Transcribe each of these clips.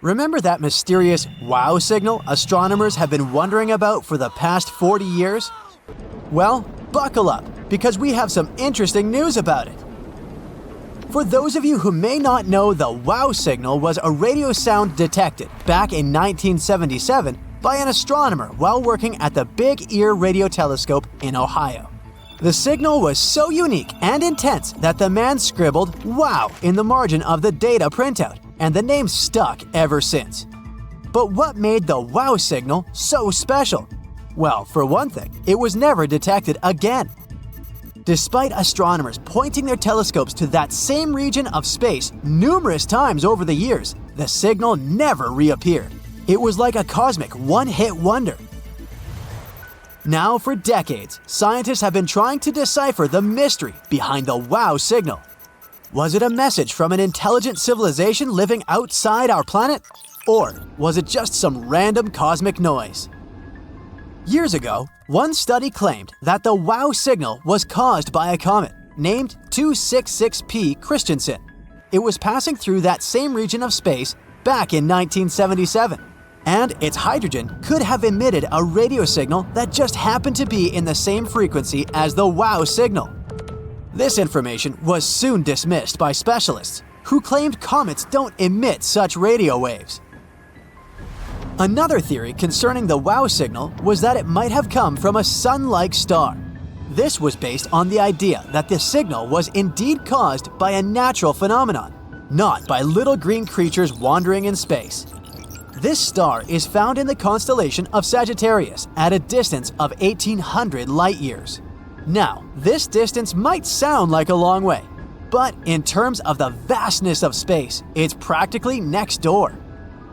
Remember that mysterious wow signal astronomers have been wondering about for the past 40 years? Well, buckle up, because we have some interesting news about it. For those of you who may not know, the wow signal was a radio sound detected back in 1977 by an astronomer while working at the Big Ear Radio Telescope in Ohio. The signal was so unique and intense that the man scribbled "wow" in the margin of the data printout, and the name stuck ever since. But what made the wow signal so special? Well, for one thing, it was never detected again. Despite astronomers pointing their telescopes to that same region of space numerous times over the years, the signal never reappeared. It was like a cosmic one-hit wonder. Now, for decades, scientists have been trying to decipher the mystery behind the wow signal. Was it a message from an intelligent civilization living outside our planet? Or was it just some random cosmic noise? Years ago, one study claimed that the wow signal was caused by a comet named 266P Christensen. It was passing through that same region of space back in 1977. And its hydrogen could have emitted a radio signal that just happened to be in the same frequency as the wow signal. This information was soon dismissed by specialists, who claimed comets don't emit such radio waves. Another theory concerning the wow signal was that it might have come from a sun-like star. This was based on the idea that the signal was indeed caused by a natural phenomenon, not by little green creatures wandering in space. This star is found in the constellation of Sagittarius at a distance of 1,800 light-years. Now, this distance might sound like a long way, but in terms of the vastness of space, it's practically next door.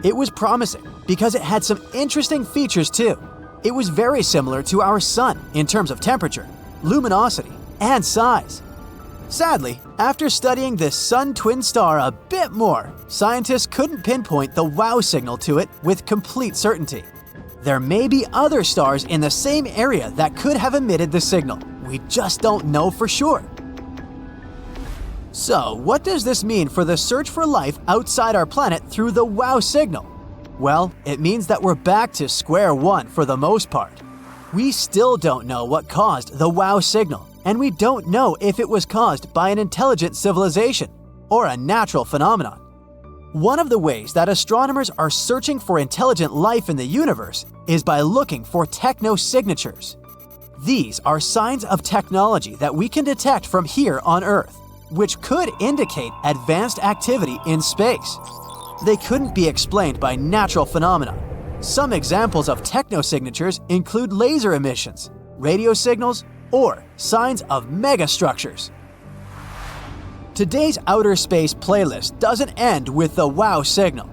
It was promising because it had some interesting features too. It was very similar to our Sun in terms of temperature, luminosity, and size. Sadly, after studying this Sun twin star a bit more, scientists couldn't pinpoint the wow signal to it with complete certainty. There may be other stars in the same area that could have emitted the signal. We just don't know for sure. So, what does this mean for the search for life outside our planet through the wow signal? Well, it means that we're back to square one for the most part. We still don't know what caused the wow signal, and we don't know if it was caused by an intelligent civilization or a natural phenomenon. One of the ways that astronomers are searching for intelligent life in the universe is by looking for technosignatures. These are signs of technology that we can detect from here on Earth, which could indicate advanced activity in space. They couldn't be explained by natural phenomena. Some examples of technosignatures include laser emissions, radio signals, or signs of megastructures. Today's outer space playlist doesn't end with the wow signal.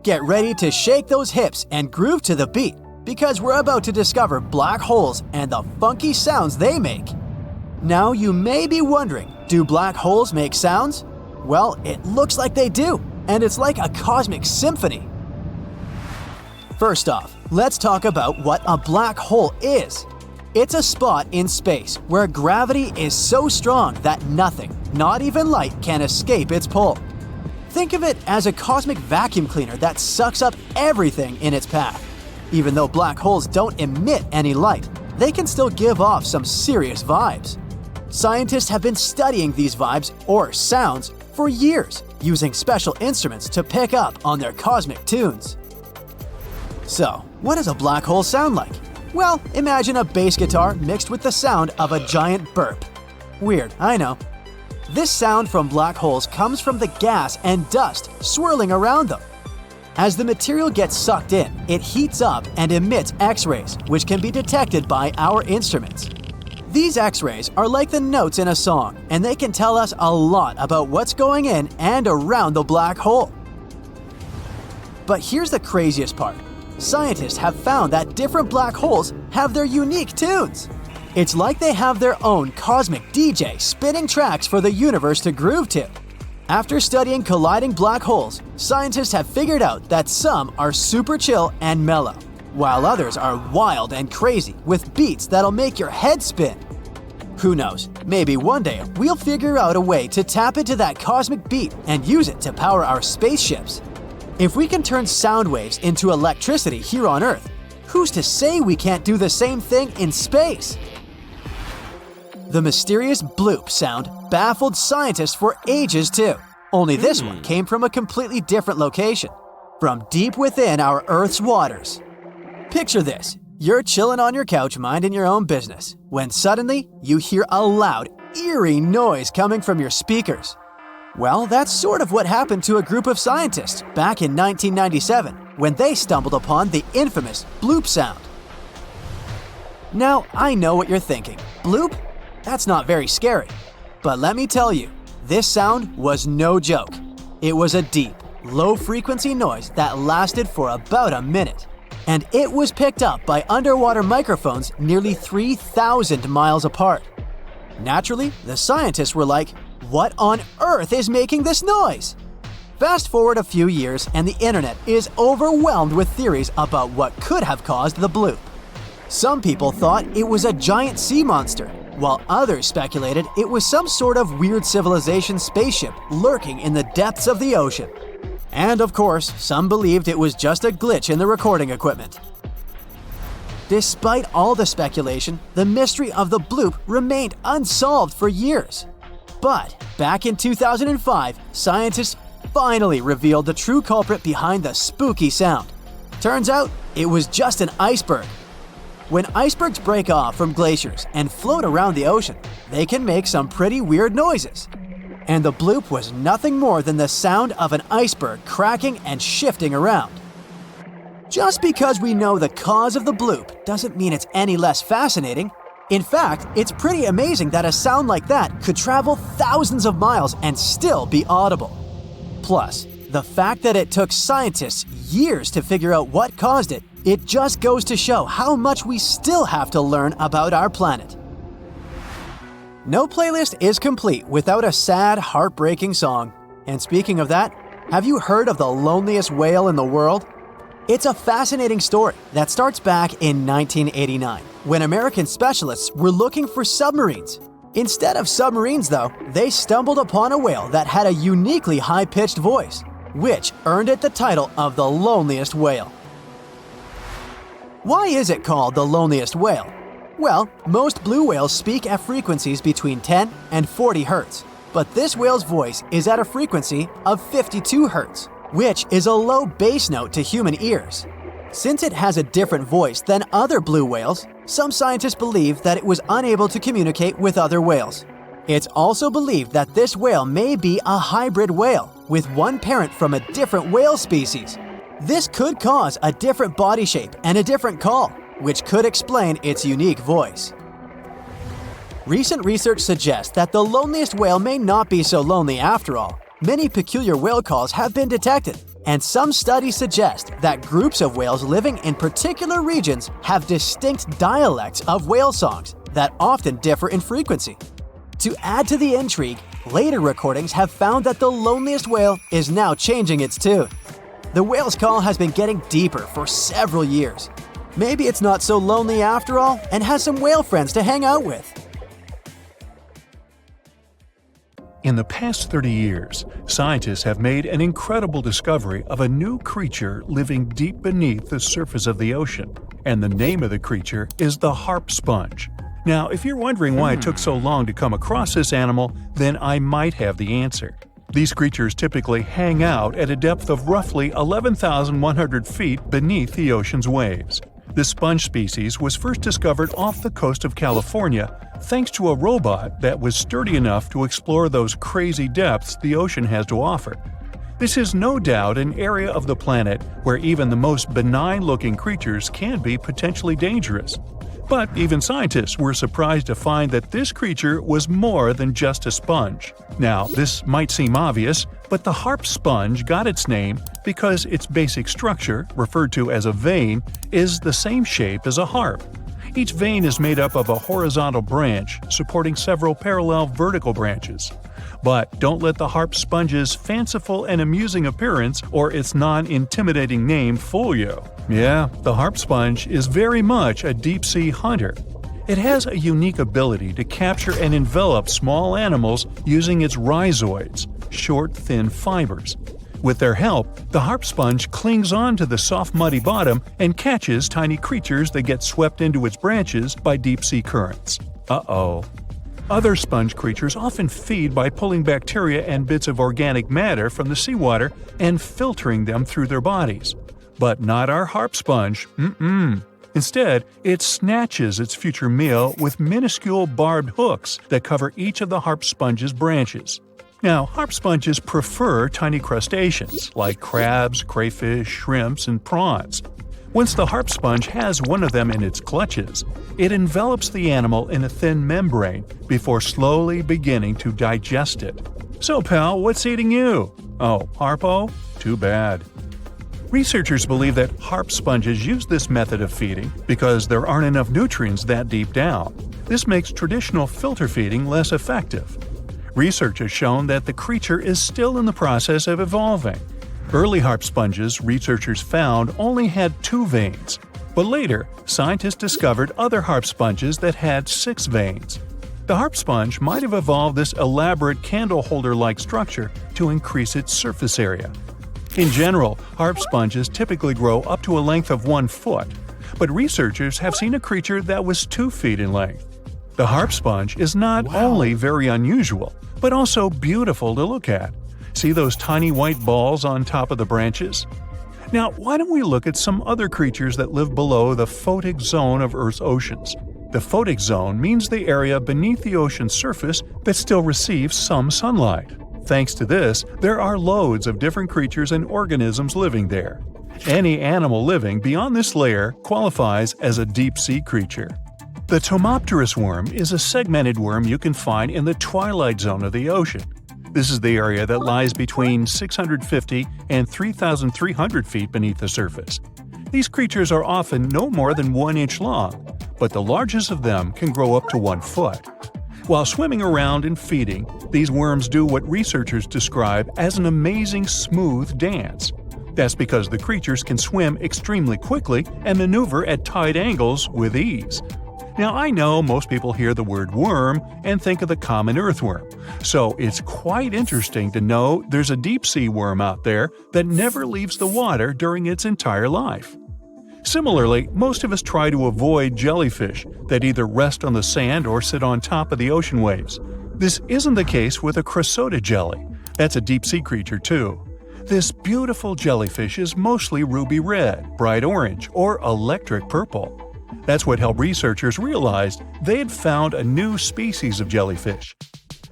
Get ready to shake those hips and groove to the beat, because we're about to discover black holes and the funky sounds they make. Now you may be wondering, do black holes make sounds? Well, it looks like they do, and it's like a cosmic symphony. First off, let's talk about what a black hole is. It's a spot in space where gravity is so strong that nothing, not even light, can escape its pull. Think of it as a cosmic vacuum cleaner that sucks up everything in its path. Even though black holes don't emit any light, they can still give off some serious vibes. Scientists have been studying these vibes, or sounds, for years, using special instruments to pick up on their cosmic tunes. So, what does a black hole sound like? Well, imagine a bass guitar mixed with the sound of a giant burp. Weird, I know. This sound from black holes comes from the gas and dust swirling around them. As the material gets sucked in, it heats up and emits X-rays, which can be detected by our instruments. These X-rays are like the notes in a song, and they can tell us a lot about what's going in and around the black hole. But here's the craziest part. Scientists have found that different black holes have their unique tunes. It's like they have their own cosmic DJ spinning tracks for the universe to groove to. After studying colliding black holes, scientists have figured out that some are super chill and mellow, while others are wild and crazy with beats that'll make your head spin. Who knows, maybe one day we'll figure out a way to tap into that cosmic beat and use it to power our spaceships. If we can turn sound waves into electricity here on Earth, who's to say we can't do the same thing in space? The mysterious bloop sound baffled scientists for ages too. Only this one came from a completely different location, from deep within our Earth's waters. Picture this. You're chilling on your couch minding your own business, when suddenly you hear a loud, eerie noise coming from your speakers. Well, that's sort of what happened to a group of scientists back in 1997 when they stumbled upon the infamous bloop sound. Now, I know what you're thinking. Bloop? That's not very scary. But let me tell you, this sound was no joke. It was a deep, low-frequency noise that lasted for about a minute. And it was picked up by underwater microphones nearly 3,000 miles apart. Naturally, the scientists were like, what on earth is making this noise? Fast forward a few years and the internet is overwhelmed with theories about what could have caused the bloop. Some people thought it was a giant sea monster, while others speculated it was some sort of weird civilization spaceship lurking in the depths of the ocean. And of course, some believed it was just a glitch in the recording equipment. Despite all the speculation, the mystery of the bloop remained unsolved for years. But back in 2005, scientists finally revealed the true culprit behind the spooky sound. Turns out, it was just an iceberg. When icebergs break off from glaciers and float around the ocean, they can make some pretty weird noises. And the bloop was nothing more than the sound of an iceberg cracking and shifting around. Just because we know the cause of the bloop doesn't mean it's any less fascinating. In fact, it's pretty amazing that a sound like that could travel thousands of miles and still be audible. Plus, the fact that it took scientists years to figure out what caused it, it just goes to show how much we still have to learn about our planet. No playlist is complete without a sad, heartbreaking song. And speaking of that, have you heard of the loneliest whale in the world? It's a fascinating story that starts back in 1989, when American specialists were looking for submarines. Instead of submarines, though, they stumbled upon a whale that had a uniquely high-pitched voice, which earned it the title of the loneliest whale. Why is it called the loneliest whale? Well, most blue whales speak at frequencies between 10 and 40 hertz, but this whale's voice is at a frequency of 52 hertz, which is a low bass note to human ears. Since it has a different voice than other blue whales, some scientists believe that it was unable to communicate with other whales. It's also believed that this whale may be a hybrid whale, with one parent from a different whale species. This could cause a different body shape and a different call, which could explain its unique voice. Recent research suggests that the loneliest whale may not be so lonely after all. Many peculiar whale calls have been detected, and some studies suggest that groups of whales living in particular regions have distinct dialects of whale songs that often differ in frequency. To add to the intrigue, later recordings have found that the loneliest whale is now changing its tune. The whale's call has been getting deeper for several years. Maybe it's not so lonely after all and has some whale friends to hang out with. In the past 30 years, scientists have made an incredible discovery of a new creature living deep beneath the surface of the ocean. And the name of the creature is the harp sponge. Now, if you're wondering why it took so long to come across this animal, then I might have the answer. These creatures typically hang out at a depth of roughly 11,100 feet beneath the ocean's waves. The sponge species was first discovered off the coast of California thanks to a robot that was sturdy enough to explore those crazy depths the ocean has to offer. This is no doubt an area of the planet where even the most benign-looking creatures can be potentially dangerous. But even scientists were surprised to find that this creature was more than just a sponge. Now, this might seem obvious, but the harp sponge got its name because its basic structure, referred to as a vein, is the same shape as a harp. Each vein is made up of a horizontal branch supporting several parallel vertical branches. But don't let the harp sponge's fanciful and amusing appearance or its non-intimidating name fool you. Yeah, the harp sponge is very much a deep-sea hunter. It has a unique ability to capture and envelop small animals using its rhizoids, short, thin fibers. With their help, the harp sponge clings on to the soft muddy bottom and catches tiny creatures that get swept into its branches by deep-sea currents. Uh-oh. Other sponge creatures often feed by pulling bacteria and bits of organic matter from the seawater and filtering them through their bodies. But not our harp sponge. Instead, it snatches its future meal with minuscule barbed hooks that cover each of the harp sponge's branches. Now, harp sponges prefer tiny crustaceans like crabs, crayfish, shrimps, and prawns. Once the harp sponge has one of them in its clutches, it envelops the animal in a thin membrane before slowly beginning to digest it. So, pal, what's eating you? Oh, harpo? Too bad. Researchers believe that harp sponges use this method of feeding because there aren't enough nutrients that deep down. This makes traditional filter feeding less effective. Research has shown that the creature is still in the process of evolving. Early harp sponges, researchers found, only had 2 veins, but later, scientists discovered other harp sponges that had 6 veins. The harp sponge might have evolved this elaborate candle holder-like structure to increase its surface area. In general, harp sponges typically grow up to a length of 1 foot, but researchers have seen a creature that was 2 feet in length. The harp sponge is not only very unusual, but also beautiful to look at. See those tiny white balls on top of the branches? Now, why don't we look at some other creatures that live below the photic zone of Earth's oceans? The photic zone means the area beneath the ocean's surface that still receives some sunlight. Thanks to this, there are loads of different creatures and organisms living there. Any animal living beyond this layer qualifies as a deep-sea creature. The Tomopterus worm is a segmented worm you can find in the twilight zone of the ocean. This is the area that lies between 650 and 3,300 feet beneath the surface. These creatures are often no more than 1 inch long, but the largest of them can grow up to 1 foot. While swimming around and feeding, these worms do what researchers describe as an amazing smooth dance. That's because the creatures can swim extremely quickly and maneuver at tight angles with ease. Now, I know most people hear the word worm and think of the common earthworm, so it's quite interesting to know there's a deep-sea worm out there that never leaves the water during its entire life. Similarly, most of us try to avoid jellyfish that either rest on the sand or sit on top of the ocean waves. This isn't the case with a chrysota jelly. That's a deep-sea creature too. This beautiful jellyfish is mostly ruby red, bright orange, or electric purple. That's what helped researchers realize they had found a new species of jellyfish.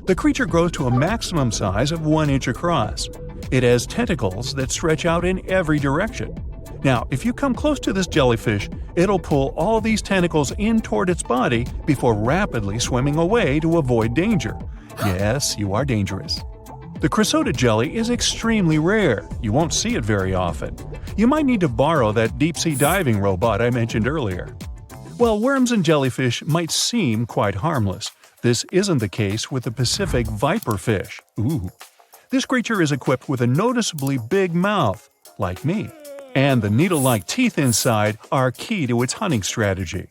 The creature grows to a maximum size of 1 inch across. It has tentacles that stretch out in every direction. Now, if you come close to this jellyfish, it'll pull all these tentacles in toward its body before rapidly swimming away to avoid danger. Yes, you are dangerous. The chrysota jelly is extremely rare. You won't see it very often. You might need to borrow that deep-sea diving robot I mentioned earlier. While worms and jellyfish might seem quite harmless, this isn't the case with the Pacific viperfish. Ooh. This creature is equipped with a noticeably big mouth, like me, and the needle-like teeth inside are key to its hunting strategy.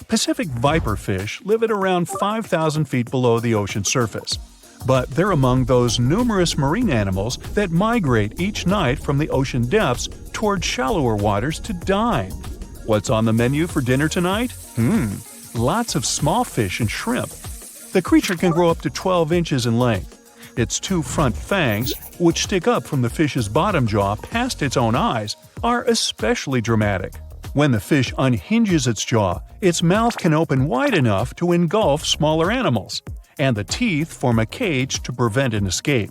Pacific viperfish live at around 5,000 feet below the ocean surface, but they're among those numerous marine animals that migrate each night from the ocean depths toward shallower waters to dine. What's on the menu for dinner tonight? Lots of small fish and shrimp. The creature can grow up to 12 inches in length. Its 2 front fangs, which stick up from the fish's bottom jaw past its own eyes, are especially dramatic. When the fish unhinges its jaw, its mouth can open wide enough to engulf smaller animals, and the teeth form a cage to prevent an escape.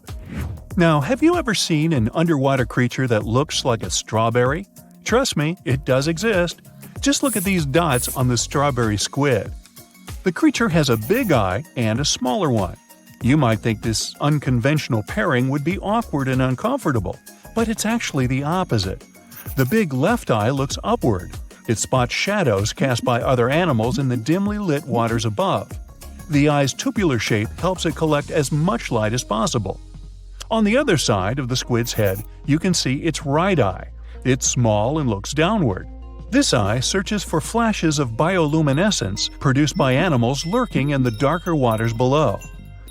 Now, have you ever seen an underwater creature that looks like a strawberry? Trust me, it does exist. Just look at these dots on the strawberry squid. The creature has a big eye and a smaller one. You might think this unconventional pairing would be awkward and uncomfortable, but it's actually the opposite. The big left eye looks upward. It spots shadows cast by other animals in the dimly lit waters above. The eye's tubular shape helps it collect as much light as possible. On the other side of the squid's head, you can see its right eye. It's small and looks downward. This eye searches for flashes of bioluminescence produced by animals lurking in the darker waters below.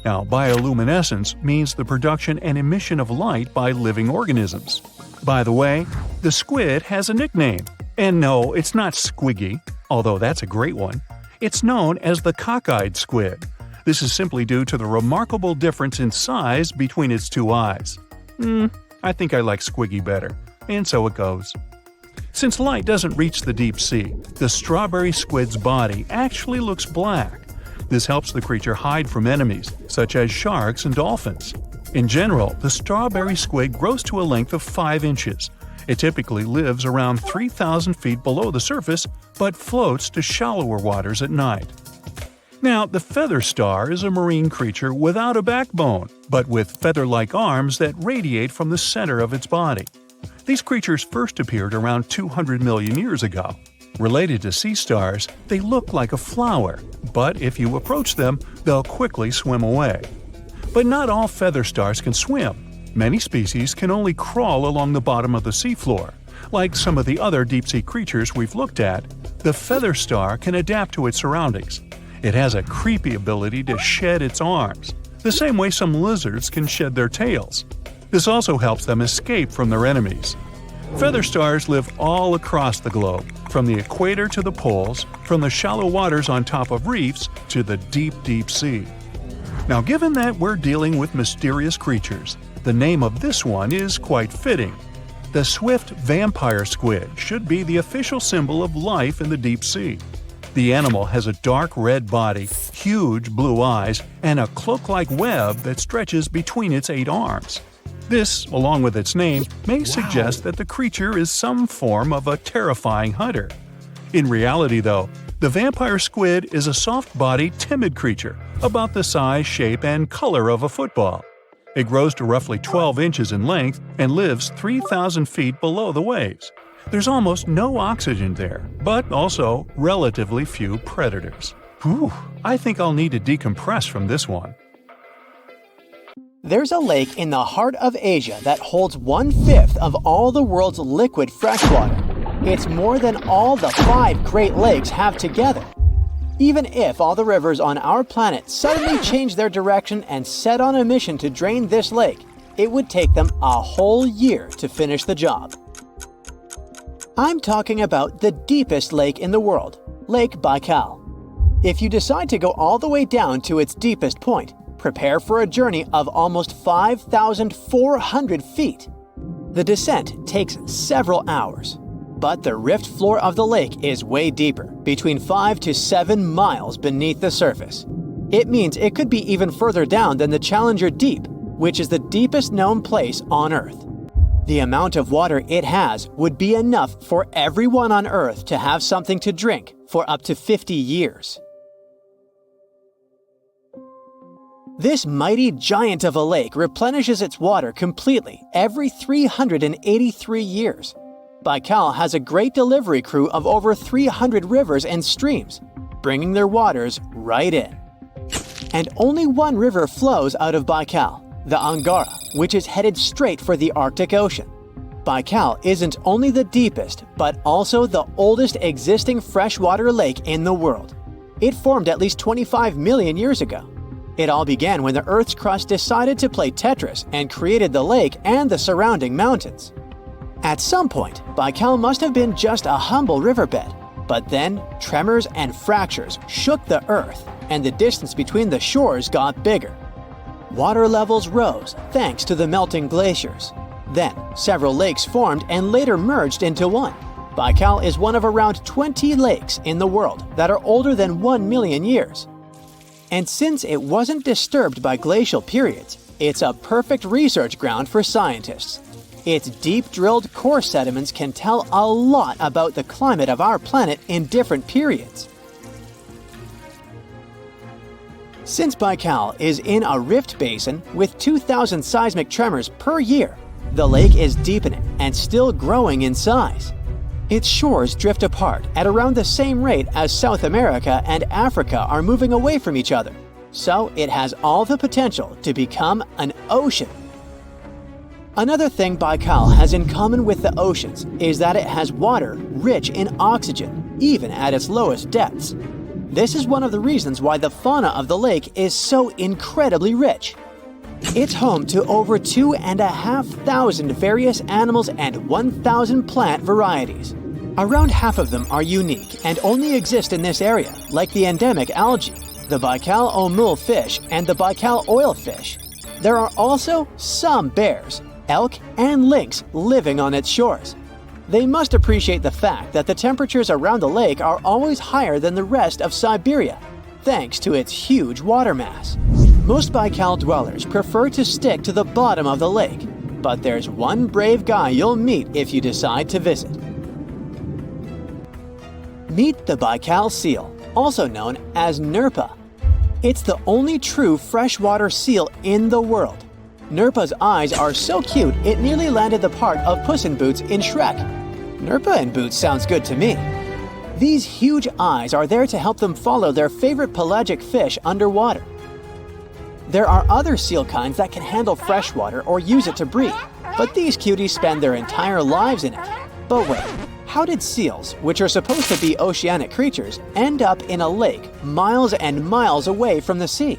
Now, bioluminescence means the production and emission of light by living organisms. By the way, the squid has a nickname. And no, it's not squiggy, although that's a great one. It's known as the cockeyed squid. This is simply due to the remarkable difference in size between its two eyes. I think I like squiggy better, and so it goes. Since light doesn't reach the deep sea, the strawberry squid's body actually looks black. This helps the creature hide from enemies, such as sharks and dolphins. In general, the strawberry squid grows to a length of 5 inches. It typically lives around 3,000 feet below the surface, but floats to shallower waters at night. Now, the feather star is a marine creature without a backbone, but with feather-like arms that radiate from the center of its body. These creatures first appeared around 200 million years ago. Related to sea stars, they look like a flower, but if you approach them, they'll quickly swim away. But not all feather stars can swim. Many species can only crawl along the bottom of the seafloor. Like some of the other deep-sea creatures we've looked at, the feather star can adapt to its surroundings. It has a creepy ability to shed its arms, the same way some lizards can shed their tails. This also helps them escape from their enemies. Feather stars live all across the globe, from the equator to the poles, from the shallow waters on top of reefs to the deep, deep sea. Now, given that we're dealing with mysterious creatures, the name of this one is quite fitting. The swift vampire squid should be the official symbol of life in the deep sea. The animal has a dark red body, huge blue eyes, and a cloak-like web that stretches between its 8 arms. This, along with its name, may suggest that the creature is some form of a terrifying hunter. In reality, though, the vampire squid is a soft-bodied, timid creature, about the size, shape, and color of a football. It grows to roughly 12 inches in length and lives 3,000 feet below the waves. There's almost no oxygen there, but also relatively few predators. Whew, I think I'll need to decompress from this one. There's a lake in the heart of Asia that holds 1/5 of all the world's liquid freshwater. It's more than all the 5 Great Lakes have together. Even if all the rivers on our planet suddenly changed their direction and set on a mission to drain this lake, it would take them a whole year to finish the job. I'm talking about the deepest lake in the world, Lake Baikal. If you decide to go all the way down to its deepest point, prepare for a journey of almost 5,400 feet. The descent takes several hours, but the rift floor of the lake is way deeper, between 5 to 7 miles beneath the surface. It means it could be even further down than the Challenger Deep, which is the deepest known place on Earth. The amount of water it has would be enough for everyone on Earth to have something to drink for up to 50 years. This mighty giant of a lake replenishes its water completely every 383 years. Baikal has a great delivery crew of over 300 rivers and streams, bringing their waters right in. And only one river flows out of Baikal, the Angara, which is headed straight for the Arctic Ocean. Baikal isn't only the deepest, but also the oldest existing freshwater lake in the world. It formed at least 25 million years ago. It all began when the Earth's crust decided to play Tetris and created the lake and the surrounding mountains. At some point, Baikal must have been just a humble riverbed, but then tremors and fractures shook the Earth, and the distance between the shores got bigger. Water levels rose thanks to the melting glaciers. Then, several lakes formed and later merged into one. Baikal is one of around 20 lakes in the world that are older than 1 million years. And since it wasn't disturbed by glacial periods, it's a perfect research ground for scientists. Its deep-drilled core sediments can tell a lot about the climate of our planet in different periods. Since Baikal is in a rift basin with 2,000 seismic tremors per year, the lake is deepening and still growing in size. Its shores drift apart at around the same rate as South America and Africa are moving away from each other, so it has all the potential to become an ocean. Another thing Baikal has in common with the oceans is that it has water rich in oxygen, even at its lowest depths. This is one of the reasons why the fauna of the lake is so incredibly rich. It's home to over 2,500 various animals and 1,000 plant varieties. Around half of them are unique and only exist in this area, like the endemic algae, the Baikal omul fish, and the Baikal oilfish. There are also some bears, elk, and lynx living on its shores. They must appreciate the fact that the temperatures around the lake are always higher than the rest of Siberia, thanks to its huge water mass. Most Baikal dwellers prefer to stick to the bottom of the lake, but there's one brave guy you'll meet if you decide to visit. Meet the Baikal seal, also known as Nerpa. It's the only true freshwater seal in the world. Nerpa's eyes are so cute it nearly landed the part of Puss in Boots in Shrek. Nerpa in Boots sounds good to me. These huge eyes are there to help them follow their favorite pelagic fish underwater. There are other seal kinds that can handle freshwater or use it to breed, but these cuties spend their entire lives in it. But wait, how did seals, which are supposed to be oceanic creatures, end up in a lake miles and miles away from the sea?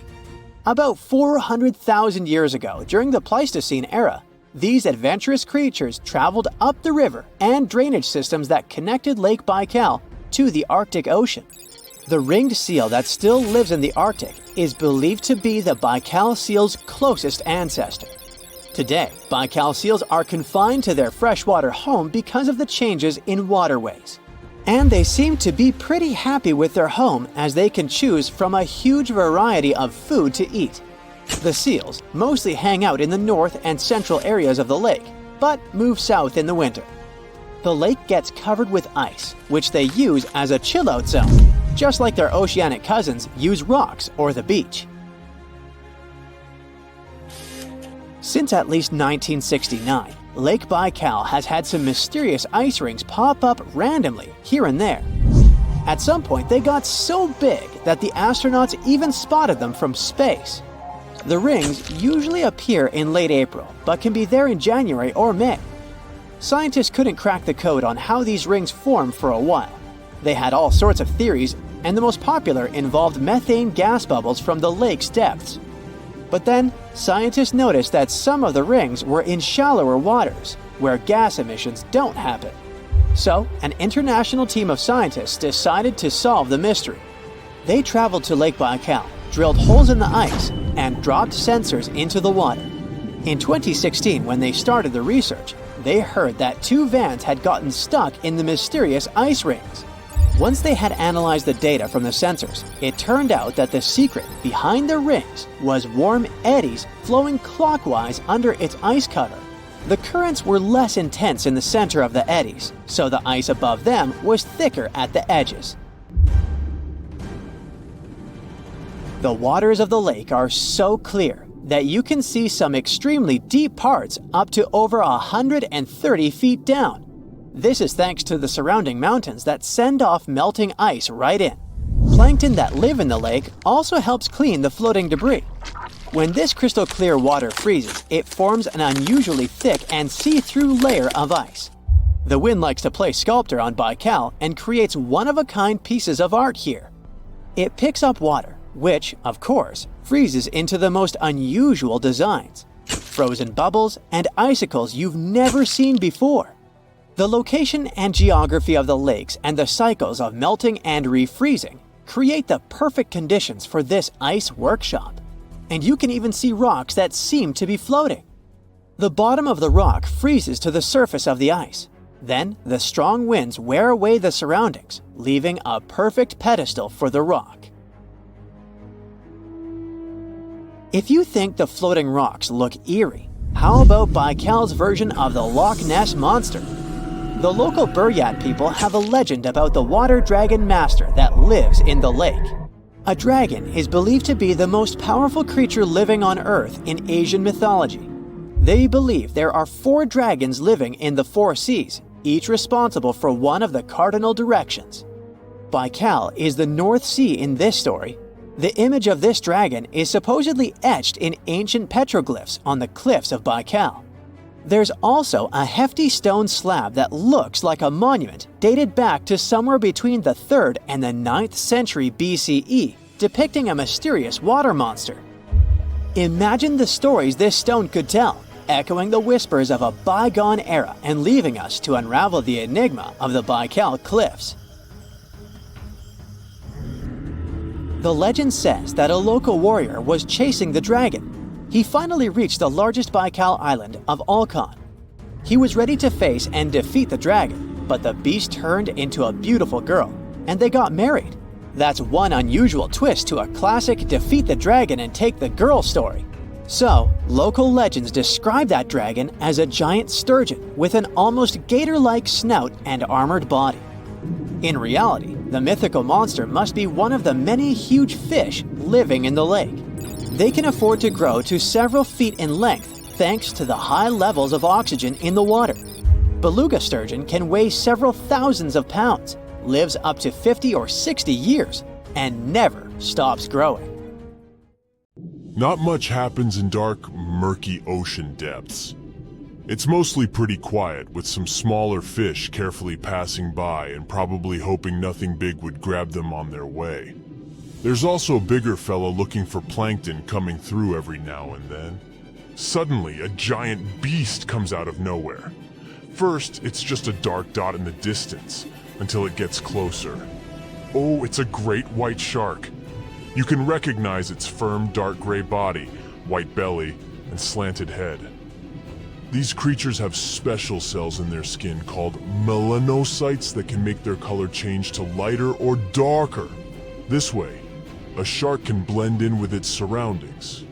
About 400,000 years ago, during the Pleistocene era, these adventurous creatures traveled up the river and drainage systems that connected Lake Baikal to the Arctic Ocean. The ringed seal that still lives in the Arctic is believed to be the Baikal seal's closest ancestor. Today, Baikal seals are confined to their freshwater home because of the changes in waterways. And they seem to be pretty happy with their home as they can choose from a huge variety of food to eat. The seals mostly hang out in the north and central areas of the lake, but move south in the winter. The lake gets covered with ice, which they use as a chill-out zone, just like their oceanic cousins use rocks or the beach. Since at least 1969, Lake Baikal has had some mysterious ice rings pop up randomly here and there. At some point, they got so big that the astronauts even spotted them from space. The rings usually appear in late April, but can be there in January or May. Scientists couldn't crack the code on how these rings form for a while. They had all sorts of theories, and the most popular involved methane gas bubbles from the lake's depths. But then, scientists noticed that some of the rings were in shallower waters, where gas emissions don't happen. So, an international team of scientists decided to solve the mystery. They traveled to Lake Baikal, drilled holes in the ice, and dropped sensors into the water. In 2016, when they started the research, they heard that 2 vans had gotten stuck in the mysterious ice rings. Once they had analyzed the data from the sensors, it turned out that the secret behind the rings was warm eddies flowing clockwise under its ice cover. The currents were less intense in the center of the eddies, so the ice above them was thicker at the edges. The waters of the lake are so clear that you can see some extremely deep parts up to over 130 feet down. This is thanks to the surrounding mountains that send off melting ice right in. Plankton that live in the lake also helps clean the floating debris. When this crystal clear water freezes, it forms an unusually thick and see-through layer of ice. The wind likes to play sculptor on Baikal and creates one-of-a-kind pieces of art here. It picks up water, which, of course, freezes into the most unusual designs. Frozen bubbles and icicles you've never seen before. The location and geography of the lakes and the cycles of melting and refreezing create the perfect conditions for this ice workshop. And you can even see rocks that seem to be floating. The bottom of the rock freezes to the surface of the ice. Then, the strong winds wear away the surroundings, leaving a perfect pedestal for the rock. If you think the floating rocks look eerie, how about Baikal's version of the Loch Ness Monster? The local Buryat people have a legend about the water dragon master that lives in the lake. A dragon is believed to be the most powerful creature living on Earth in Asian mythology. They believe there are 4 dragons living in the 4 seas, each responsible for one of the cardinal directions. Baikal is the North Sea in this story. The image of this dragon is supposedly etched in ancient petroglyphs on the cliffs of Baikal. There's also a hefty stone slab that looks like a monument dated back to somewhere between the 3rd and the 9th century BCE, depicting a mysterious water monster. Imagine the stories this stone could tell, echoing the whispers of a bygone era and leaving us to unravel the enigma of the Baikal cliffs. The legend says that a local warrior was chasing the dragon. He finally reached the largest Baikal island of Alkan. He was ready to face and defeat the dragon, but the beast turned into a beautiful girl, and they got married. That's one unusual twist to a classic defeat the dragon and take the girl story. So, local legends describe that dragon as a giant sturgeon with an almost gator-like snout and armored body. In reality, the mythical monster must be one of the many huge fish living in the lake. They can afford to grow to several feet in length thanks to the high levels of oxygen in the water. Beluga sturgeon can weigh several thousands of pounds, lives up to 50 or 60 years, and never stops growing. Not much happens in dark, murky ocean depths. It's mostly pretty quiet, with some smaller fish carefully passing by and probably hoping nothing big would grab them on their way. There's also a bigger fellow looking for plankton coming through every now and then. Suddenly, a giant beast comes out of nowhere. First, it's just a dark dot in the distance, until it gets closer. Oh, it's a great white shark. You can recognize its firm, dark gray body, white belly, and slanted head. These creatures have special cells in their skin called melanocytes that can make their color change to lighter or darker. This way, a shark can blend in with its surroundings,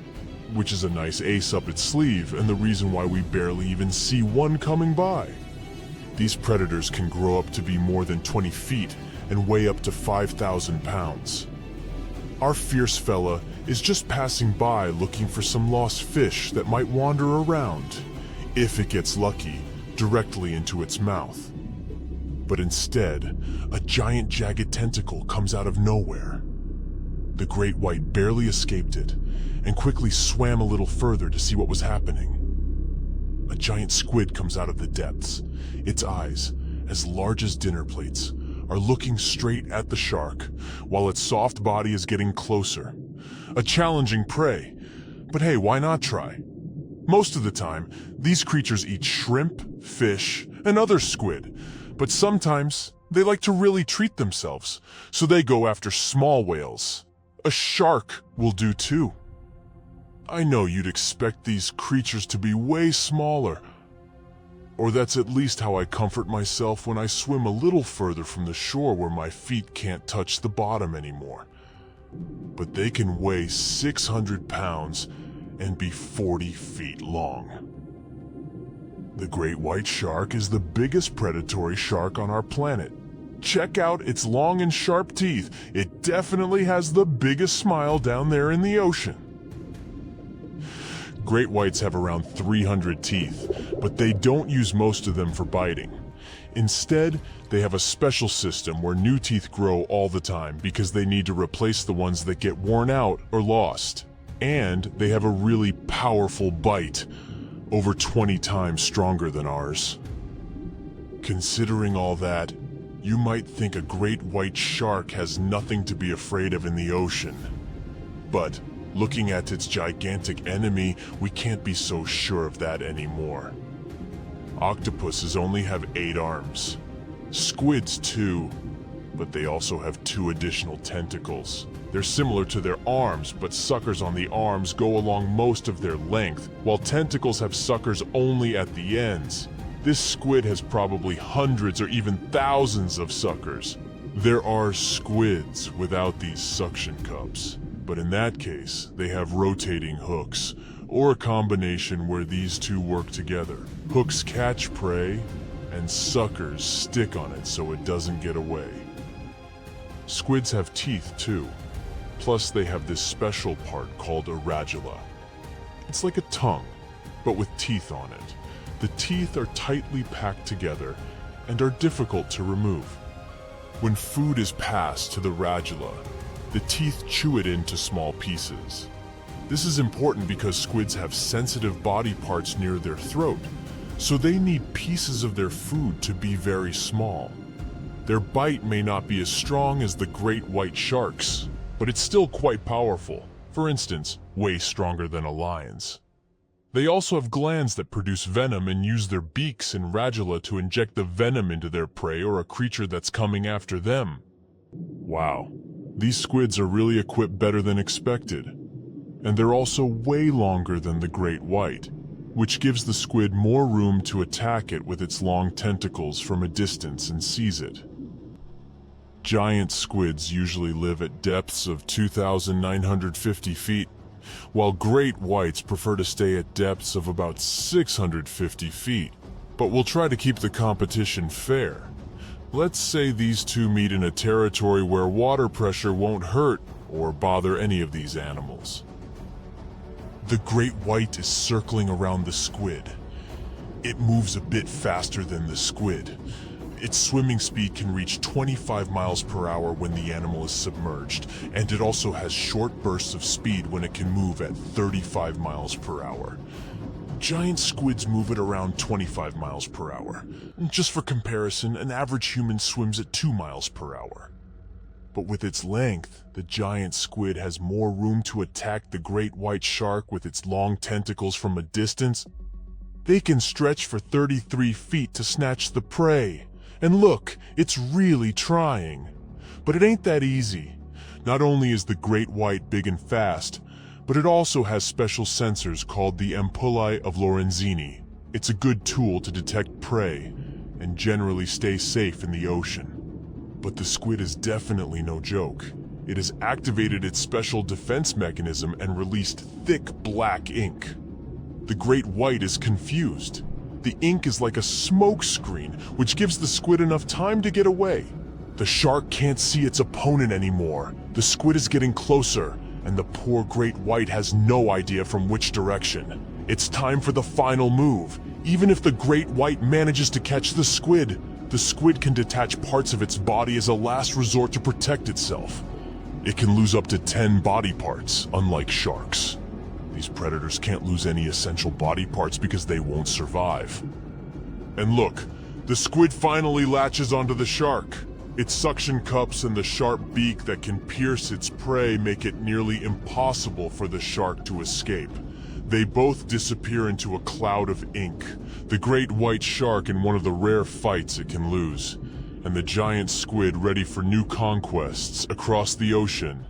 which is a nice ace up its sleeve and the reason why we barely even see one coming by. These predators can grow up to be more than 20 feet and weigh up to 5,000 pounds. Our fierce fella is just passing by looking for some lost fish that might wander around, if it gets lucky, directly into its mouth. But instead, a giant jagged tentacle comes out of nowhere. The great white barely escaped it, and quickly swam a little further to see what was happening. A giant squid comes out of the depths. Its eyes, as large as dinner plates, are looking straight at the shark, while its soft body is getting closer. A challenging prey, but hey, why not try? Most of the time, these creatures eat shrimp, fish, and other squid, but sometimes they like to really treat themselves, so they go after small whales. A shark will do too. I know you'd expect these creatures to be way smaller, or that's at least how I comfort myself when I swim a little further from the shore where my feet can't touch the bottom anymore. But they can weigh 600 pounds and be 40 feet long. The great white shark is the biggest predatory shark on our planet. Check out its long and sharp teeth. It definitely has the biggest smile down there in the ocean. Great whites have around 300 teeth, but they don't use most of them for biting. Instead, they have a special system where new teeth grow all the time because they need to replace the ones that get worn out or lost. And they have a really powerful bite, over 20 times stronger than ours. Considering all that, you might think a great white shark has nothing to be afraid of in the ocean. But looking at its gigantic enemy, we can't be so sure of that anymore. Octopuses only have 8 arms. Squids too, but they also have 2 additional tentacles. They're similar to their arms, but suckers on the arms go along most of their length, while tentacles have suckers only at the ends. This squid has probably hundreds or even thousands of suckers. There are squids without these suction cups, but in that case, they have rotating hooks, or a combination where these two work together. Hooks catch prey, and suckers stick on it so it doesn't get away. Squids have teeth too, plus they have this special part called a radula. It's like a tongue, but with teeth on it. The teeth are tightly packed together and are difficult to remove. When food is passed to the radula, the teeth chew it into small pieces. This is important because squids have sensitive body parts near their throat, so they need pieces of their food to be very small. Their bite may not be as strong as the great white sharks, but it's still quite powerful. For instance, way stronger than a lion's. They also have glands that produce venom and use their beaks and radula to inject the venom into their prey or a creature that's coming after them. Wow, these squids are really equipped better than expected. And they're also way longer than the great white, which gives the squid more room to attack it with its long tentacles from a distance and seize it. Giant squids usually live at depths of 2,950 feet, while great whites prefer to stay at depths of about 650 feet. But we'll try to keep the competition fair. Let's say these two meet in a territory where water pressure won't hurt or bother any of these animals. The great white is circling around the squid. It moves a bit faster than the squid. Its swimming speed can reach 25 miles per hour when the animal is submerged, and it also has short bursts of speed when it can move at 35 miles per hour. Giant squids move at around 25 miles per hour. Just for comparison, an average human swims at 2 miles per hour. But with its length, the giant squid has more room to attack the great white shark with its long tentacles from a distance. They can stretch for 33 feet to snatch the prey. And look, it's really trying. But it ain't that easy. Not only is the great white big and fast, but it also has special sensors called the ampullae of Lorenzini. It's a good tool to detect prey and generally stay safe in the ocean. But the squid is definitely no joke. It has activated its special defense mechanism and released thick black ink. The great white is confused. The ink is like a smoke screen, which gives the squid enough time to get away. The shark can't see its opponent anymore. The squid is getting closer, and the poor great white has no idea from which direction. It's time for the final move. Even if the great white manages to catch the squid can detach parts of its body as a last resort to protect itself. It can lose up to 10 body parts, unlike sharks. These predators can't lose any essential body parts because they won't survive. And look, the squid finally latches onto the shark. Its suction cups and the sharp beak that can pierce its prey make it nearly impossible for the shark to escape. They both disappear into a cloud of ink, the great white shark in one of the rare fights it can lose, and the giant squid ready for new conquests across the ocean.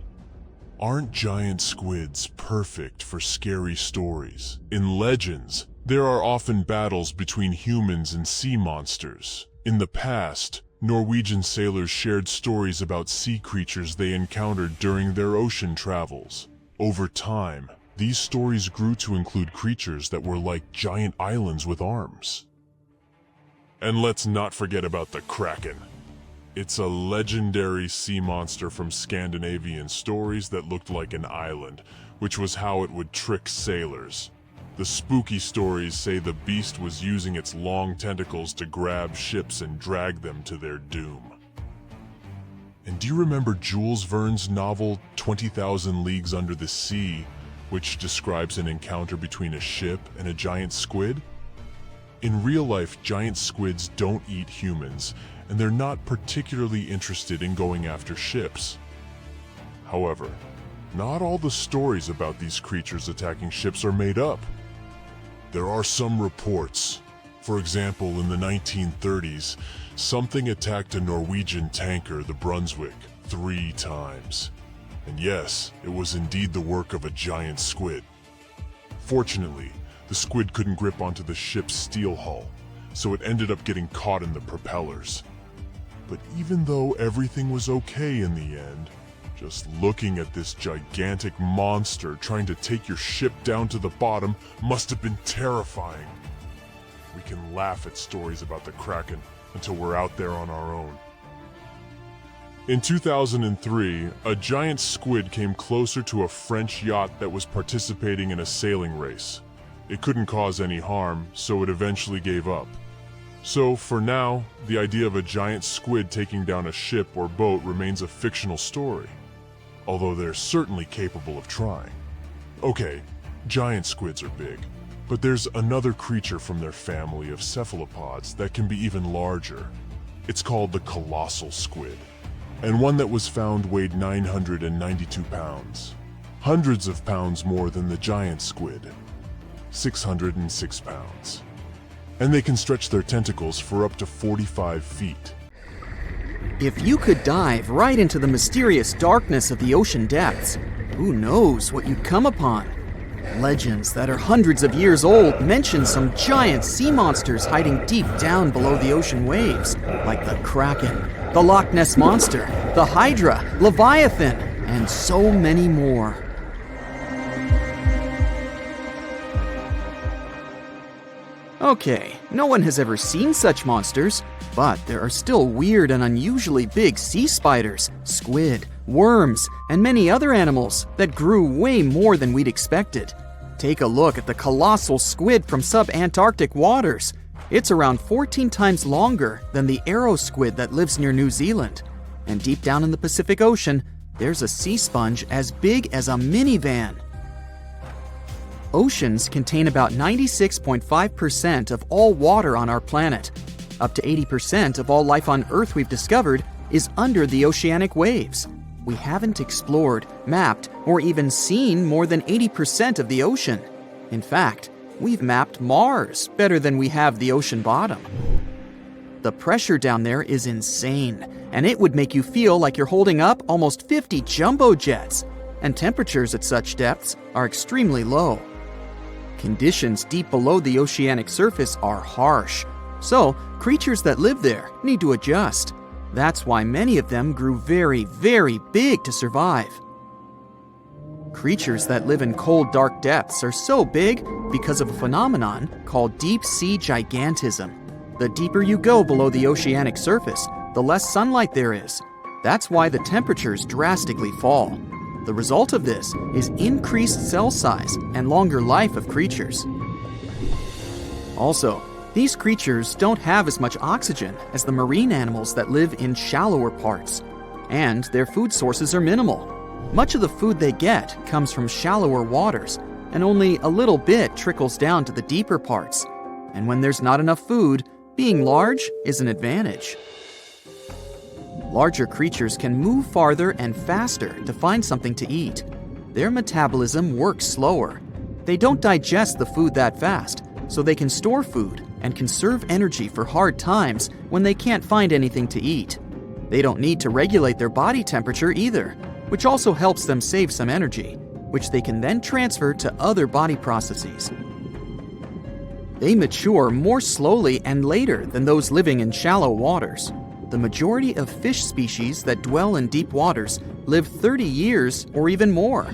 Aren't giant squids perfect for scary stories? In legends, there are often battles between humans and sea monsters. In the past, Norwegian sailors shared stories about sea creatures they encountered during their ocean travels. Over time, these stories grew to include creatures that were like giant islands with arms. And let's not forget about the Kraken. It's a legendary sea monster from Scandinavian stories that looked like an island, which was how it would trick sailors. The spooky stories say the beast was using its long tentacles to grab ships and drag them to their doom. And do you remember Jules Verne's novel 20,000 Leagues Under the Sea, which describes an encounter between a ship and a giant squid? In real life, giant squids don't eat humans, and they're not particularly interested in going after ships. However, not all the stories about these creatures attacking ships are made up. There are some reports. For example, in the 1930s, something attacked a Norwegian tanker, the Brunswick, 3 times. And yes, it was indeed the work of a giant squid. Fortunately, the squid couldn't grip onto the ship's steel hull, so it ended up getting caught in the propellers. But even though everything was okay in the end, just looking at this gigantic monster trying to take your ship down to the bottom must have been terrifying. We can laugh at stories about the Kraken until we're out there on our own. In 2003, a giant squid came closer to a French yacht that was participating in a sailing race. It couldn't cause any harm, so it eventually gave up. So, for now, the idea of a giant squid taking down a ship or boat remains a fictional story, although they're certainly capable of trying. Okay, giant squids are big, But there's another creature from their family of cephalopods that can be even larger. It's called the colossal squid, and one that was found weighed 992 pounds, hundreds of pounds more than the giant squid, 606 pounds. And they can stretch their tentacles for up to 45 feet. If you could dive right into the mysterious darkness of the ocean depths, who knows what you'd come upon? Legends that are hundreds of years old mention some giant sea monsters hiding deep down below the ocean waves, like the Kraken, the Loch Ness Monster, the Hydra, Leviathan, and so many more. Okay, no one has ever seen such monsters, but there are still weird and unusually big sea spiders, squid, worms, and many other animals that grew way more than we'd expected. Take a look at the colossal squid from sub-Antarctic waters. It's around 14 times longer than the arrow squid that lives near New Zealand. And deep down in the Pacific Ocean, there's a sea sponge as big as a minivan. Oceans contain about 96.5% of all water on our planet. Up to 80% of all life on Earth we've discovered is under the oceanic waves. We haven't explored, mapped, or even seen more than 80% of the ocean. In fact, we've mapped Mars better than we have the ocean bottom. The pressure down there is insane, and it would make you feel like you're holding up almost 50 jumbo jets. And temperatures at such depths are extremely low. Conditions deep below the oceanic surface are harsh, so creatures that live there need to adjust. That's why many of them grew very, very big to survive. Creatures that live in cold, dark depths are so big because of a phenomenon called deep sea gigantism. The deeper you go below the oceanic surface, the less sunlight there is. That's why the temperatures drastically fall. The result of this is increased cell size and longer life of creatures. Also, these creatures don't have as much oxygen as the marine animals that live in shallower parts, and their food sources are minimal. Much of the food they get comes from shallower waters, and only a little bit trickles down to the deeper parts. And when there's not enough food, being large is an advantage. Larger creatures can move farther and faster to find something to eat. Their metabolism works slower. They don't digest the food that fast, so they can store food and conserve energy for hard times when they can't find anything to eat. They don't need to regulate their body temperature either, which also helps them save some energy, which they can then transfer to other body processes. They mature more slowly and later than those living in shallow waters. The majority of fish species that dwell in deep waters live 30 years or even more.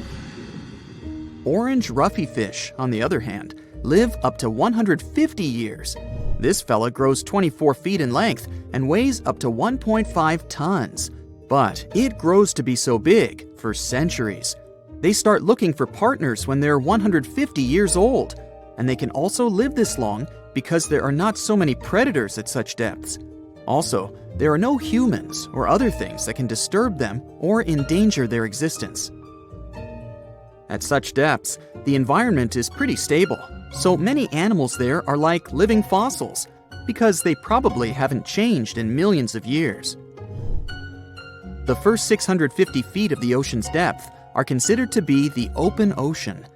Orange ruffy fish, on the other hand, live up to 150 years. This fella grows 24 feet in length and weighs up to 1.5 tons. But it grows to be so big for centuries. They start looking for partners when they're 150 years old, and they can also live this long because there are not so many predators at such depths. Also, there are no humans or other things that can disturb them or endanger their existence. At such depths, the environment is pretty stable, so many animals there are like living fossils because they probably haven't changed in millions of years. The first 650 feet of the ocean's depth are considered to be the open ocean.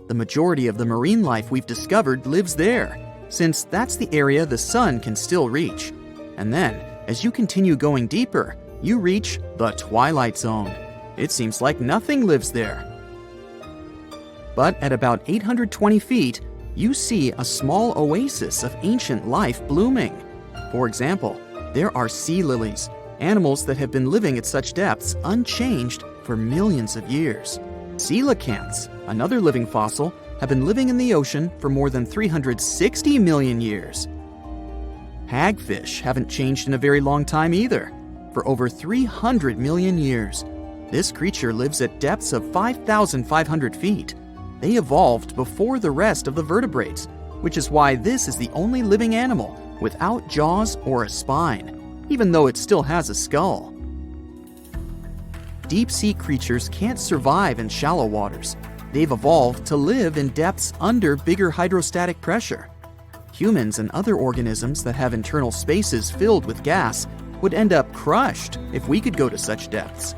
The majority of the marine life we've discovered lives there, since that's the area the sun can still reach. And then, as you continue going deeper, you reach the twilight zone. It seems like nothing lives there. But at about 820 feet, you see a small oasis of ancient life blooming. For example, there are sea lilies, animals that have been living at such depths unchanged for millions of years. Coelacanths, another living fossil, have been living in the ocean for more than 360 million years. Hagfish haven't changed in a very long time either, for over 300 million years. This creature lives at depths of 5,500 feet. They evolved before the rest of the vertebrates, which is why this is the only living animal without jaws or a spine, even though it still has a skull. Deep-sea creatures can't survive in shallow waters. they've evolved to live in depths under bigger hydrostatic pressure. Humans and other organisms that have internal spaces filled with gas would end up crushed if we could go to such depths.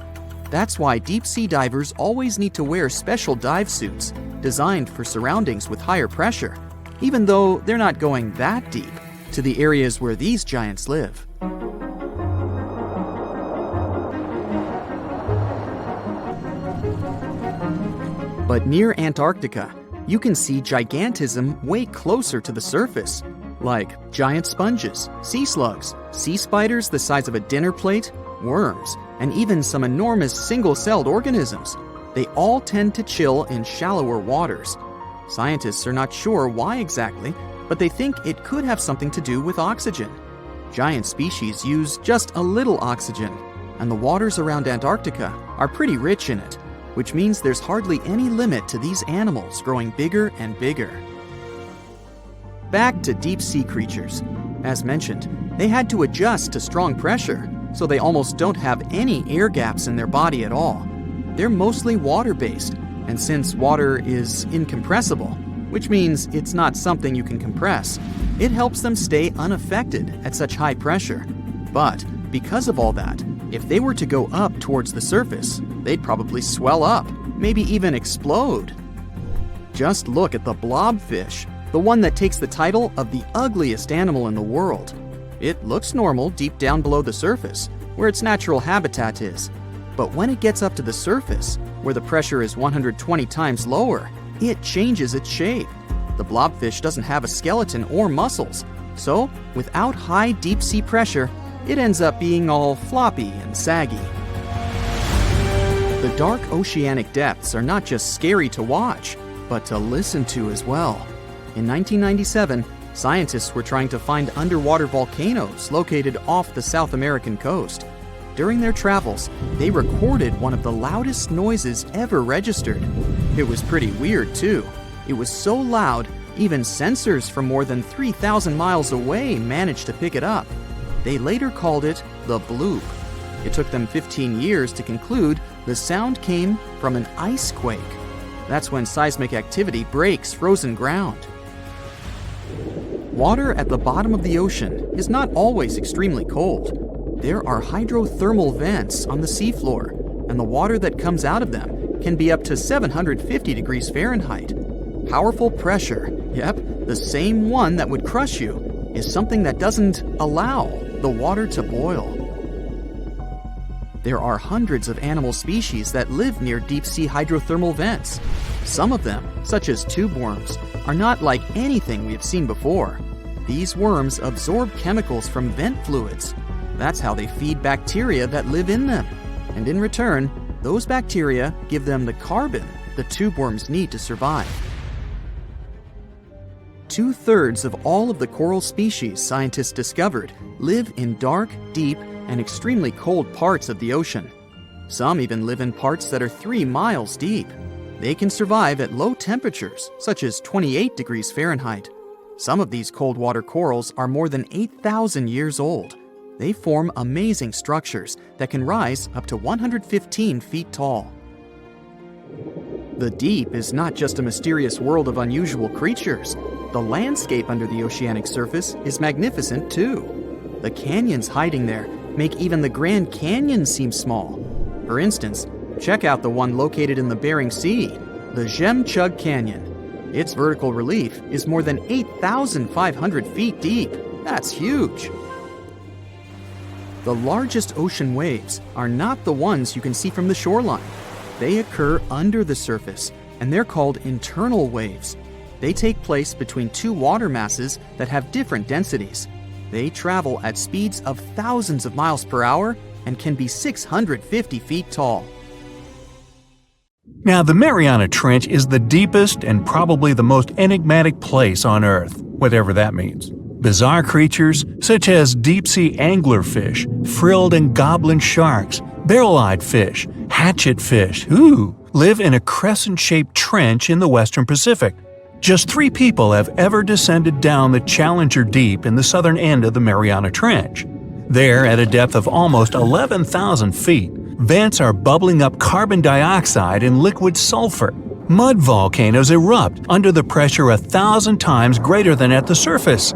That's why deep-sea divers always need to wear special dive suits designed for surroundings with higher pressure, even though they're not going that deep to the areas where these giants live. But near Antarctica, you can see gigantism way closer to the surface, like giant sponges, sea slugs, sea spiders the size of a dinner plate, worms, and even some enormous single-celled organisms. They all tend to chill in shallower waters. Scientists are not sure why exactly, but they think it could have something to do with oxygen. Giant species use just a little oxygen, and the waters around Antarctica are pretty rich in it, which means there's hardly any limit to these animals growing bigger and bigger. Back to deep-sea creatures. As mentioned, they had to adjust to strong pressure, so they almost don't have any air gaps in their body at all. They're mostly water-based, and since water is incompressible, which means it's not something you can compress, it helps them stay unaffected at such high pressure. But because of all that, if they were to go up towards the surface, they'd probably swell up, maybe even explode. Just look at the blobfish, the one that takes the title of the ugliest animal in the world. It looks normal deep down below the surface, where its natural habitat is. But when it gets up to the surface, where the pressure is 120 times lower, it changes its shape. The blobfish doesn't have a skeleton or muscles, so without high deep-sea pressure, it ends up being all floppy and saggy. The dark oceanic depths are not just scary to watch, but to listen to as well. In 1997, scientists were trying to find underwater volcanoes located off the South American coast. During their travels, they recorded one of the loudest noises ever registered. It was pretty weird, too. It was so loud, even sensors from more than 3,000 miles away managed to pick it up. They later called it the bloop. It took them 15 years to conclude the sound came from an ice quake. That's when seismic activity breaks frozen ground. Water at the bottom of the ocean is not always extremely cold. There are hydrothermal vents on the seafloor, and the water that comes out of them can be up to 750 degrees Fahrenheit. Powerful pressure, yep, the same one that would crush you, is something that doesn't allow the water to boil. There are hundreds of animal species that live near deep-sea hydrothermal vents. Some of them, such as tube worms, are not like anything we have seen before. These worms absorb chemicals from vent fluids. That's how they feed bacteria that live in them. And in return, those bacteria give them the carbon the tube worms need to survive. 2/3 of all of the coral species scientists discovered live in dark, deep, and extremely cold parts of the ocean. Some even live in parts that are 3 miles deep. They can survive at low temperatures, such as 28 degrees Fahrenheit. Some of these cold water corals are more than 8,000 years old. They form amazing structures that can rise up to 115 feet tall. The deep is not just a mysterious world of unusual creatures. The landscape under the oceanic surface is magnificent too. The canyons hiding there make even the Grand Canyon seem small. For instance, check out the one located in the Bering Sea, the Jemchug Canyon. Its vertical relief is more than 8,500 feet deep. That's huge. The largest ocean waves are not the ones you can see from the shoreline. They occur under the surface, and they're called internal waves. They take place between two water masses that have different densities. They travel at speeds of thousands of miles per hour and can be 650 feet tall. Now, the Mariana Trench is the deepest and probably the most enigmatic place on Earth, whatever that means. Bizarre creatures such as deep-sea anglerfish, frilled and goblin sharks, barrel-eyed fish, hatchet fish, live in a crescent-shaped trench in the Western Pacific. Just 3 people have ever descended down the Challenger Deep in the southern end of the Mariana Trench. There, at a depth of almost 11,000 feet, vents are bubbling up carbon dioxide and liquid sulfur. Mud volcanoes erupt under the pressure 1,000 times greater than at the surface.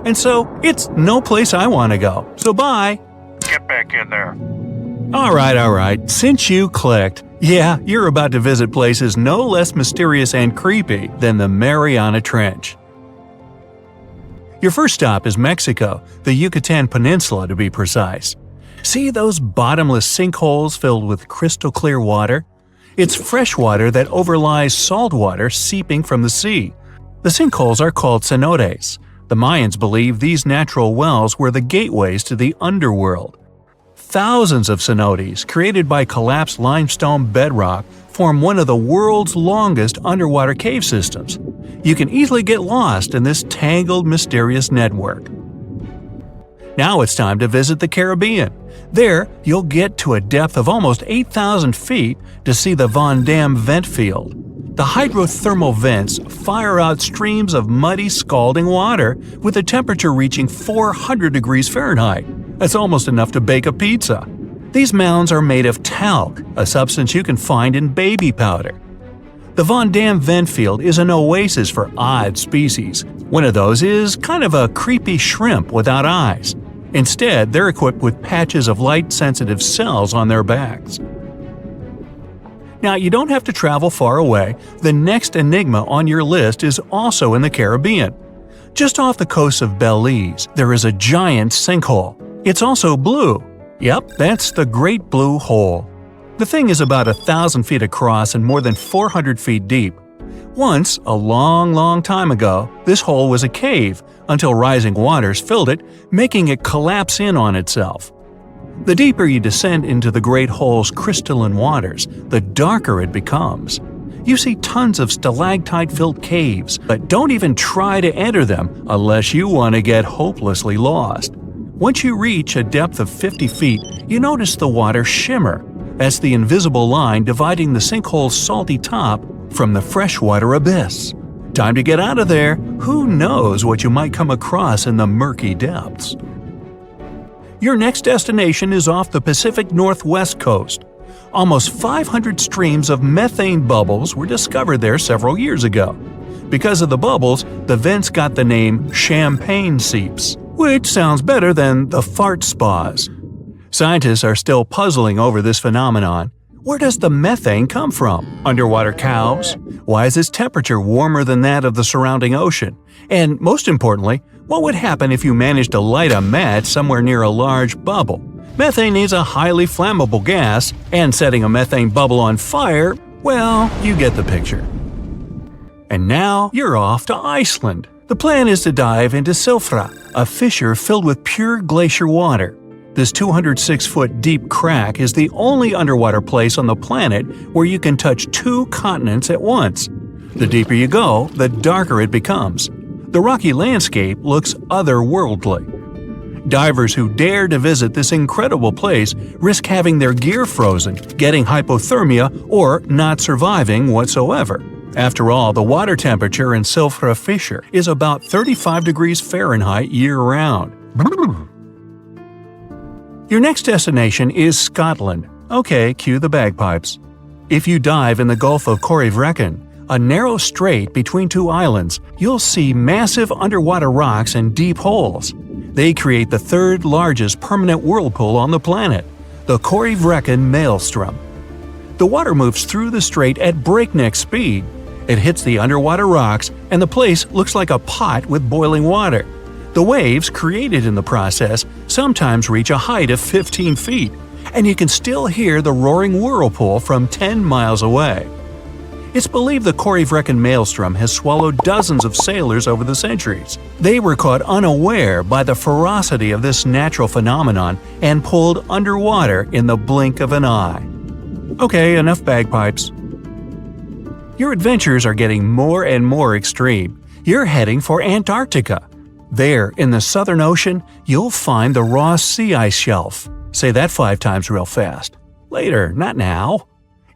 And so, it's no place I want to go. So bye! Get back in there. Alright, since you clicked, yeah, you're about to visit places no less mysterious and creepy than the Mariana Trench. Your first stop is Mexico, the Yucatan Peninsula to be precise. See those bottomless sinkholes filled with crystal clear water? It's fresh water that overlies salt water seeping from the sea. The sinkholes are called cenotes. The Mayans believe these natural wells were the gateways to the underworld. Thousands of cenotes, created by collapsed limestone bedrock, form one of the world's longest underwater cave systems. You can easily get lost in this tangled, mysterious network. Now it's time to visit the Caribbean. There, you'll get to a depth of almost 8,000 feet to see the Van Dam vent field. The hydrothermal vents fire out streams of muddy, scalding water with a temperature reaching 400 degrees Fahrenheit. That's almost enough to bake a pizza. These mounds are made of talc, a substance you can find in baby powder. The Van Dam vent field is an oasis for odd species. One of those is kind of a creepy shrimp without eyes. Instead, they're equipped with patches of light-sensitive cells on their backs. Now, you don't have to travel far away. The next enigma on your list is also in the Caribbean. Just off the coast of Belize, there is a giant sinkhole. It's also blue. Yep, that's the Great Blue Hole. The thing is about 1,000 feet across and more than 400 feet deep. Once, a long time ago, this hole was a cave until rising waters filled it, making it collapse in on itself. The deeper you descend into the Great Hole's crystalline waters, the darker it becomes. You see tons of stalactite-filled caves, but don't even try to enter them unless you want to get hopelessly lost. Once you reach a depth of 50 feet, you notice the water shimmer. That's the invisible line dividing the sinkhole's salty top from the freshwater abyss. Time to get out of there. Who knows what you might come across in the murky depths? Your next destination is off the Pacific Northwest coast. Almost 500 streams of methane bubbles were discovered there several years ago. Because of the bubbles, the vents got the name champagne seeps, which sounds better than the fart spas. Scientists are still puzzling over this phenomenon. Where does the methane come from? Underwater cows? Why is its temperature warmer than that of the surrounding ocean? And most importantly, what would happen if you managed to light a match somewhere near a large bubble? Methane is a highly flammable gas, and setting a methane bubble on fire, well, you get the picture. And now you're off to Iceland. The plan is to dive into Silfra, a fissure filled with pure glacier water. This 206-foot deep crack is the only underwater place on the planet where you can touch 2 continents at once. The deeper you go, the darker it becomes. The rocky landscape looks otherworldly. Divers who dare to visit this incredible place risk having their gear frozen, getting hypothermia, or not surviving whatsoever. After all, the water temperature in Silfra Fissure is about 35 degrees Fahrenheit year-round. Your next destination is Scotland. Okay, cue the bagpipes. If you dive in the Gulf of Corryvreckan, a narrow strait between 2 islands, you'll see massive underwater rocks and deep holes. They create the 3rd largest permanent whirlpool on the planet, the Corryvreckan Maelstrom. The water moves through the strait at breakneck speed. It hits the underwater rocks, and the place looks like a pot with boiling water. The waves, created in the process, sometimes reach a height of 15 feet, and you can still hear the roaring whirlpool from 10 miles away. It's believed the Corryvreckan Maelstrom has swallowed dozens of sailors over the centuries. They were caught unaware by the ferocity of this natural phenomenon and pulled underwater in the blink of an eye. Okay, enough bagpipes. Your adventures are getting more and more extreme. You're heading for Antarctica. There, in the Southern Ocean, you'll find the Ross Sea Ice Shelf. Say that 5 times real fast. Later, not now.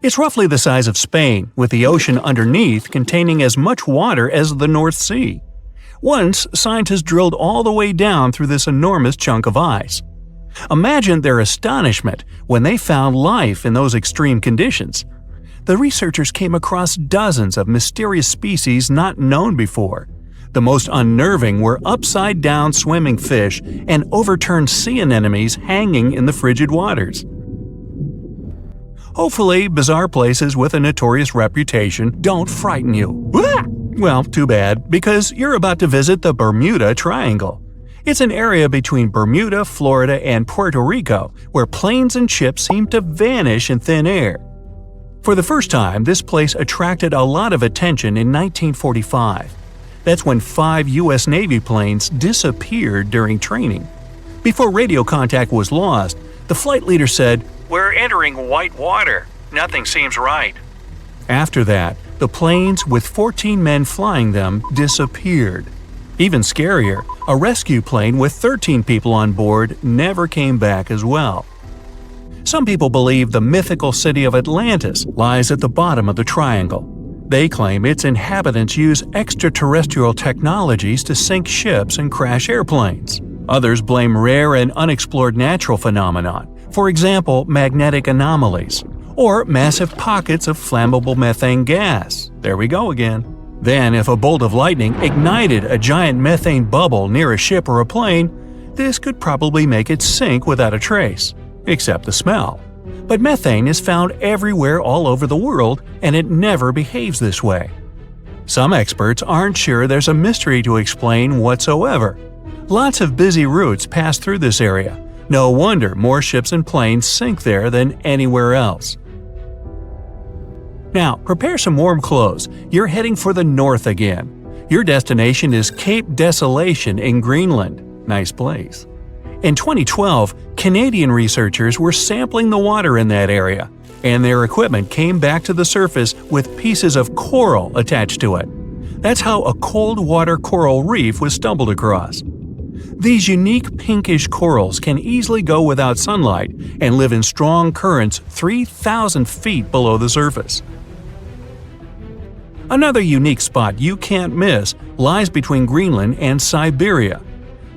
It's roughly the size of Spain, with the ocean underneath containing as much water as the North Sea. Once, scientists drilled all the way down through this enormous chunk of ice. Imagine their astonishment when they found life in those extreme conditions. the researchers came across dozens of mysterious species not known before. The most unnerving were upside-down swimming fish and overturned sea anemones hanging in the frigid waters. Hopefully, bizarre places with a notorious reputation don't frighten you. Well, too bad, because you're about to visit the Bermuda Triangle. It's an area between Bermuda, Florida, and Puerto Rico where planes and ships seem to vanish in thin air. For the first time, this place attracted a lot of attention in 1945. That's when 5 U.S. Navy planes disappeared during training. Before radio contact was lost, the flight leader said, "We're entering white water. Nothing seems right." After that, the planes with 14 men flying them disappeared. Even scarier, a rescue plane with 13 people on board never came back as well. Some people believe the mythical city of Atlantis lies at the bottom of the triangle. They claim its inhabitants use extraterrestrial technologies to sink ships and crash airplanes. Others blame rare and unexplored natural phenomena, for example, magnetic anomalies, or massive pockets of flammable methane gas. There we go again. Then, if a bolt of lightning ignited a giant methane bubble near a ship or a plane, this could probably make it sink without a trace, except the smell. But methane is found everywhere all over the world, and it never behaves this way. Some experts aren't sure there's a mystery to explain whatsoever. Lots of busy routes pass through this area. No wonder more ships and planes sink there than anywhere else. Now, prepare some warm clothes. You're heading for the north again. Your destination is Cape Desolation in Greenland. Nice place. In 2012, Canadian researchers were sampling the water in that area, and their equipment came back to the surface with pieces of coral attached to it. That's how a cold water coral reef was stumbled across. These unique pinkish corals can easily go without sunlight and live in strong currents 3,000 feet below the surface. Another unique spot you can't miss lies between Greenland and Siberia.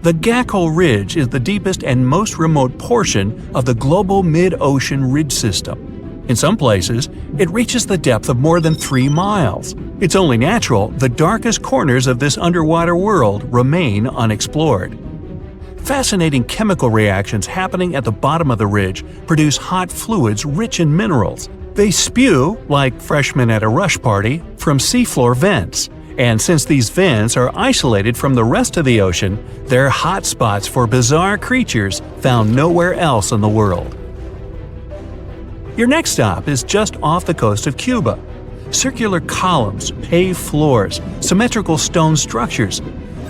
The Baikal Ridge is the deepest and most remote portion of the global mid-ocean ridge system. In some places, it reaches the depth of more than 3 miles. It's only natural the darkest corners of this underwater world remain unexplored. Fascinating chemical reactions happening at the bottom of the ridge produce hot fluids rich in minerals. They spew, like freshmen at a rush party, from seafloor vents. And since these vents are isolated from the rest of the ocean, they're hot spots for bizarre creatures found nowhere else in the world. Your next stop is just off the coast of Cuba. Circular columns, paved floors, symmetrical stone structures.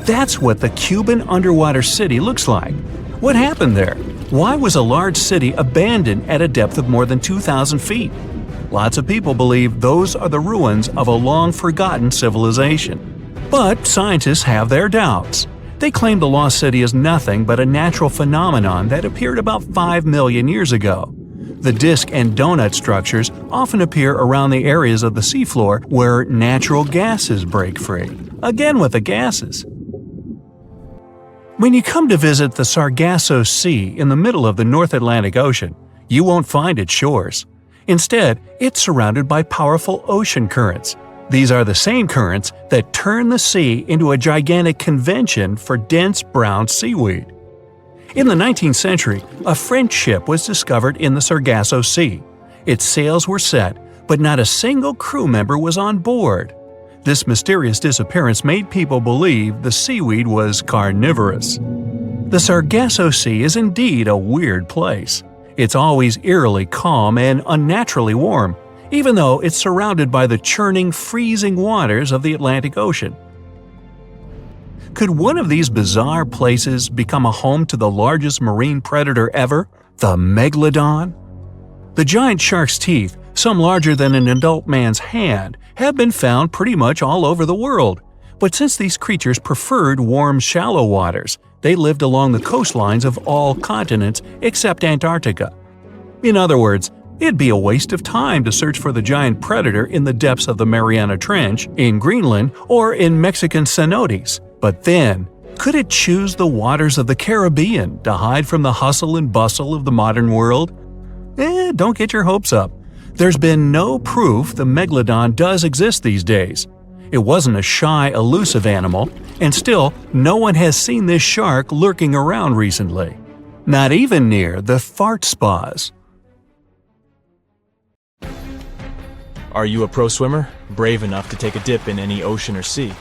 That's what the Cuban underwater city looks like. What happened there? Why was a large city abandoned at a depth of more than 2,000 feet? Lots of people believe those are the ruins of a long-forgotten civilization. But scientists have their doubts. They claim the lost city is nothing but a natural phenomenon that appeared about 5 million years ago. The disc and donut structures often appear around the areas of the seafloor where natural gases break free. Again with the gases. When you come to visit the Sargasso Sea in the middle of the North Atlantic Ocean, you won't find its shores. Instead, it's surrounded by powerful ocean currents. These are the same currents that turn the sea into a gigantic convention for dense brown seaweed. In the 19th century, a French ship was discovered in the Sargasso Sea. Its sails were set, but not a single crew member was on board. This mysterious disappearance made people believe the seaweed was carnivorous. The Sargasso Sea is indeed a weird place. It's always eerily calm and unnaturally warm, even though it's surrounded by the churning, freezing waters of the Atlantic Ocean. Could one of these bizarre places become a home to the largest marine predator ever, the megalodon? The giant shark's teeth, some larger than an adult man's hand, have been found pretty much all over the world. But since these creatures preferred warm, shallow waters, they lived along the coastlines of all continents except Antarctica. In other words, it'd be a waste of time to search for the giant predator in the depths of the Mariana Trench, in Greenland, or in Mexican cenotes. But then, could it choose the waters of the Caribbean to hide from the hustle and bustle of the modern world? Don't get your hopes up. There's been no proof the megalodon does exist these days. It wasn't a shy, elusive animal, and still, no one has seen this shark lurking around recently. Not even near the fart spas. Are you a pro swimmer? Brave enough to take a dip in any ocean or sea?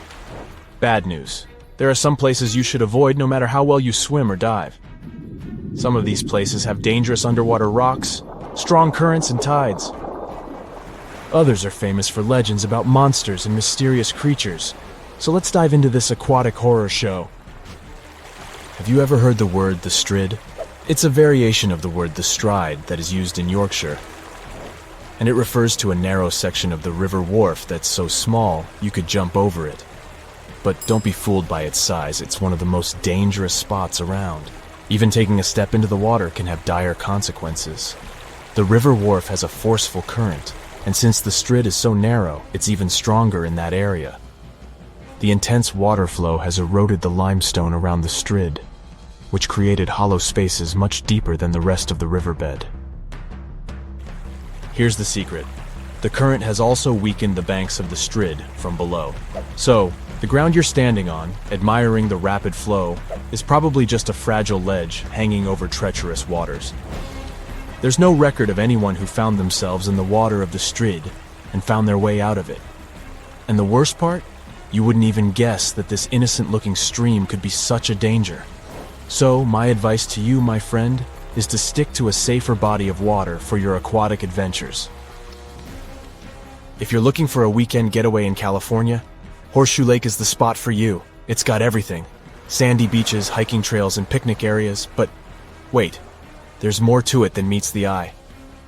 Bad news. There are some places you should avoid no matter how well you swim or dive. Some of these places have dangerous underwater rocks, strong currents and tides. Others are famous for legends about monsters and mysterious creatures. So let's dive into this aquatic horror show. Have you ever heard the word the strid? It's a variation of the word the stride that is used in Yorkshire. And it refers to a narrow section of the river wharf that's so small you could jump over it. But don't be fooled by its size, it's one of the most dangerous spots around. Even taking a step into the water can have dire consequences. The river wharf has a forceful current, and since the strid is so narrow, it's even stronger in that area. The intense water flow has eroded the limestone around the strid, which created hollow spaces much deeper than the rest of the riverbed. Here's the secret. The current has also weakened the banks of the strid from below. So, the ground you're standing on, admiring the rapid flow, is probably just a fragile ledge hanging over treacherous waters. There's no record of anyone who found themselves in the water of the strid and found their way out of it. And the worst part? You wouldn't even guess that this innocent-looking stream could be such a danger. So, my advice to you, my friend, is to stick to a safer body of water for your aquatic adventures. If you're looking for a weekend getaway in California, Horseshoe Lake is the spot for you. It's got everything. Sandy beaches, hiking trails, and picnic areas, but wait, there's more to it than meets the eye.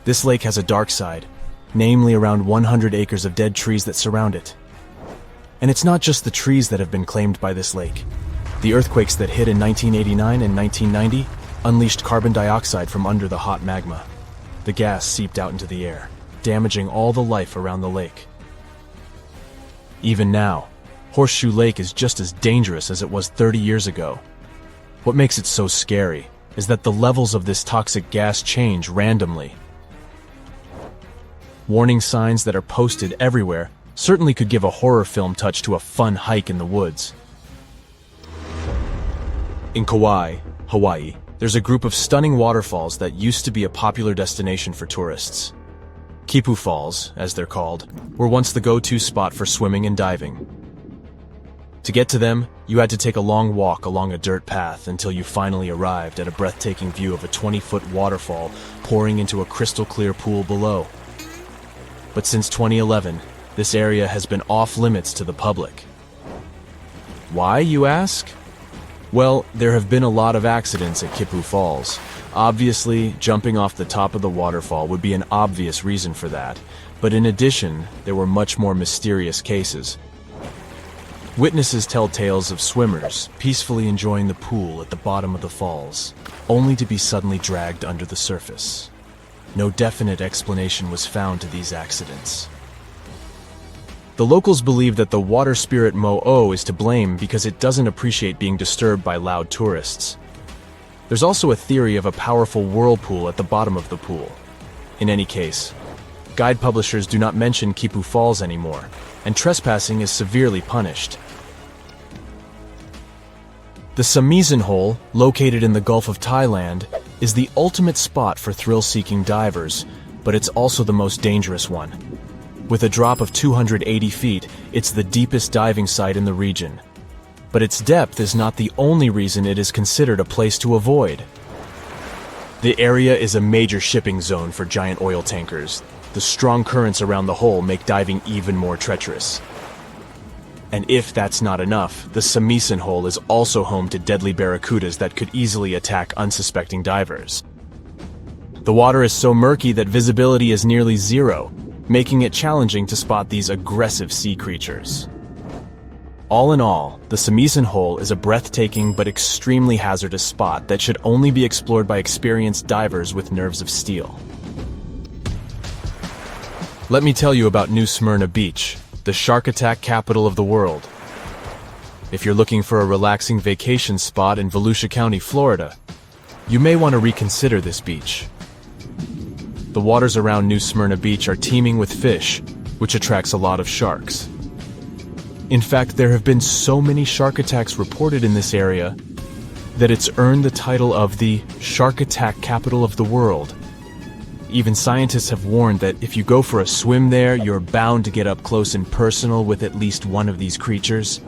This lake has a dark side, namely around 100 acres of dead trees that surround it. And it's not just the trees that have been claimed by this lake. The earthquakes that hit in 1989 and 1990 unleashed carbon dioxide from under the hot magma. The gas seeped out into the air, damaging all the life around the lake. Even now, Horseshoe Lake is just as dangerous as it was 30 years ago. What makes it so scary is that the levels of this toxic gas change randomly. Warning signs that are posted everywhere certainly could give a horror film touch to a fun hike in the woods. In Kauai, Hawaii, there's a group of stunning waterfalls that used to be a popular destination for tourists. Kipu Falls, as they're called, were once the go-to spot for swimming and diving. To get to them, you had to take a long walk along a dirt path until you finally arrived at a breathtaking view of a 20-foot waterfall pouring into a crystal-clear pool below. But since 2011, this area has been off-limits to the public. Why, you ask? Well, there have been a lot of accidents at Kipu Falls. Obviously, jumping off the top of the waterfall would be an obvious reason for that, but in addition, there were much more mysterious cases. Witnesses tell tales of swimmers peacefully enjoying the pool at the bottom of the falls, only to be suddenly dragged under the surface. No definite explanation was found to these accidents. The locals believe that the water spirit Mo'o is to blame because it doesn't appreciate being disturbed by loud tourists. There's also a theory of a powerful whirlpool at the bottom of the pool. In any case, guide publishers do not mention Kipu Falls anymore, and trespassing is severely punished. The Samisen Hole, located in the Gulf of Thailand, is the ultimate spot for thrill-seeking divers, but it's also the most dangerous one. With a drop of 280 feet, it's the deepest diving site in the region. But its depth is not the only reason it is considered a place to avoid. The area is a major shipping zone for giant oil tankers. The strong currents around the hole make diving even more treacherous. And if that's not enough, the Samisen Hole is also home to deadly barracudas that could easily attack unsuspecting divers. The water is so murky that visibility is nearly zero, making it challenging to spot these aggressive sea creatures. All in all, the Samisen Hole is a breathtaking but extremely hazardous spot that should only be explored by experienced divers with nerves of steel. Let me tell you about New Smyrna Beach, the shark attack capital of the world. If you're looking for a relaxing vacation spot in Volusia County, Florida, you may want to reconsider this beach. The waters around New Smyrna Beach are teeming with fish, which attracts a lot of sharks. In fact, there have been so many shark attacks reported in this area that it's earned the title of the shark attack capital of the world. Even scientists have warned that if you go for a swim there, you're bound to get up close and personal with at least one of these creatures.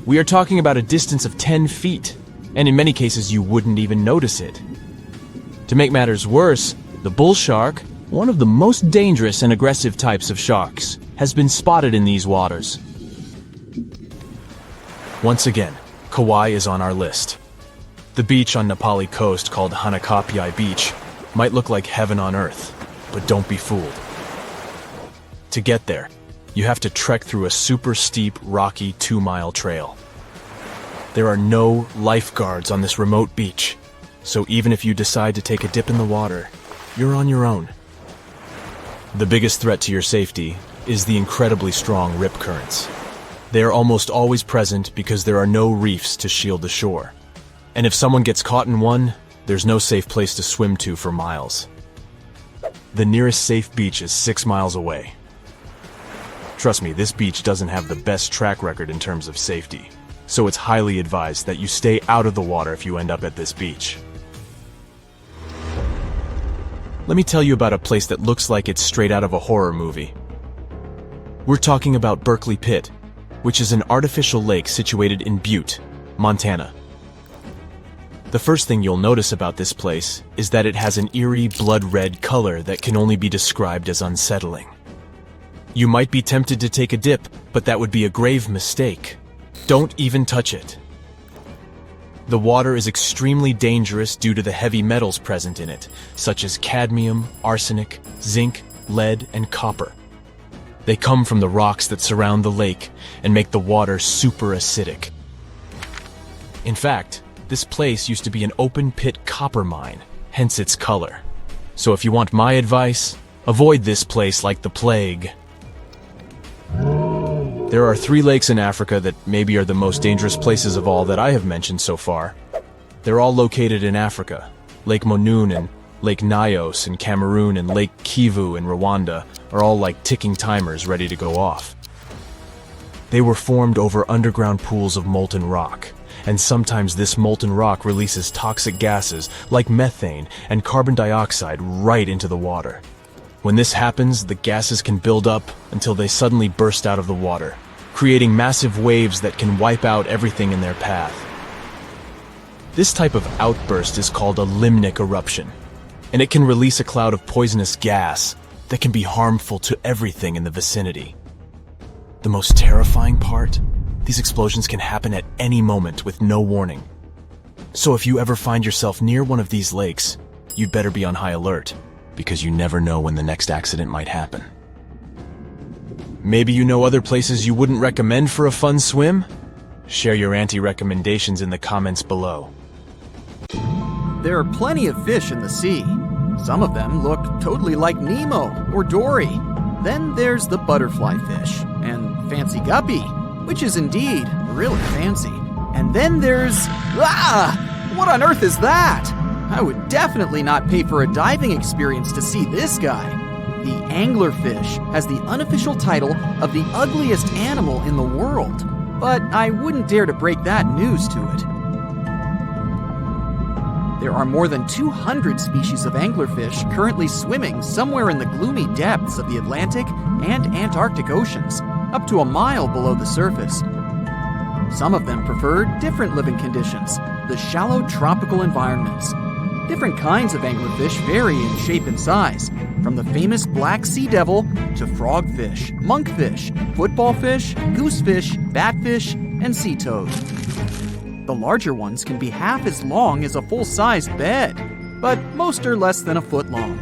We are talking about a distance of 10 feet, and in many cases you wouldn't even notice it. To make matters worse, the bull shark, one of the most dangerous and aggressive types of sharks, has been spotted in these waters. Once again, Kauai is on our list. The beach on Nepali coast called Hanakapiai Beach might look like heaven on earth, but don't be fooled. To get there, you have to trek through a super steep, rocky 2-mile trail. There are no lifeguards on this remote beach, so even if you decide to take a dip in the water, you're on your own. The biggest threat to your safety is the incredibly strong rip currents. They are almost always present because there are no reefs to shield the shore. And if someone gets caught in one, there's no safe place to swim to for miles. The nearest safe beach is 6 miles away. Trust me, this beach doesn't have the best track record in terms of safety, so it's highly advised that you stay out of the water if you end up at this beach. Let me tell you about a place that looks like it's straight out of a horror movie. We're talking about Berkeley Pit, which is an artificial lake situated in Butte, Montana. The first thing you'll notice about this place is that it has an eerie blood-red color that can only be described as unsettling. You might be tempted to take a dip, but that would be a grave mistake. Don't even touch it. The water is extremely dangerous due to the heavy metals present in it, such as cadmium, arsenic, zinc, lead, and copper. They come from the rocks that surround the lake and make the water super acidic. In fact, this place used to be an open-pit copper mine, hence its color. So if you want my advice, avoid this place like the plague. There are 3 lakes in Africa that maybe are the most dangerous places of all that I have mentioned so far. They're all located in Africa. Lake Monoun and Lake Nyos in Cameroon and Lake Kivu in Rwanda are all like ticking timers ready to go off. They were formed over underground pools of molten rock, and sometimes this molten rock releases toxic gases like methane and carbon dioxide right into the water. When this happens, the gases can build up until they suddenly burst out of the water, creating massive waves that can wipe out everything in their path. This type of outburst is called a limnic eruption, and it can release a cloud of poisonous gas that can be harmful to everything in the vicinity. The most terrifying part? These explosions can happen at any moment with no warning. So if you ever find yourself near one of these lakes, you'd better be on high alert, because you never know when the next accident might happen. Maybe you know other places you wouldn't recommend for a fun swim? Share your anti-recommendations in the comments below. There are plenty of fish in the sea. Some of them look totally like Nemo or Dory. Then there's the butterfly fish and fancy guppy, which is indeed really fancy. And then there's... what on earth is that? I would definitely not pay for a diving experience to see this guy. The anglerfish has the unofficial title of the ugliest animal in the world, but I wouldn't dare to break that news to it. There are more than 200 species of anglerfish currently swimming somewhere in the gloomy depths of the Atlantic and Antarctic Oceans, up to a mile below the surface. Some of them prefer different living conditions, the shallow tropical environments. Different kinds of anglerfish vary in shape and size, from the famous black sea devil to frogfish, monkfish, footballfish, goosefish, batfish, and sea toad. The larger ones can be half as long as a full-sized bed, but most are less than a foot long.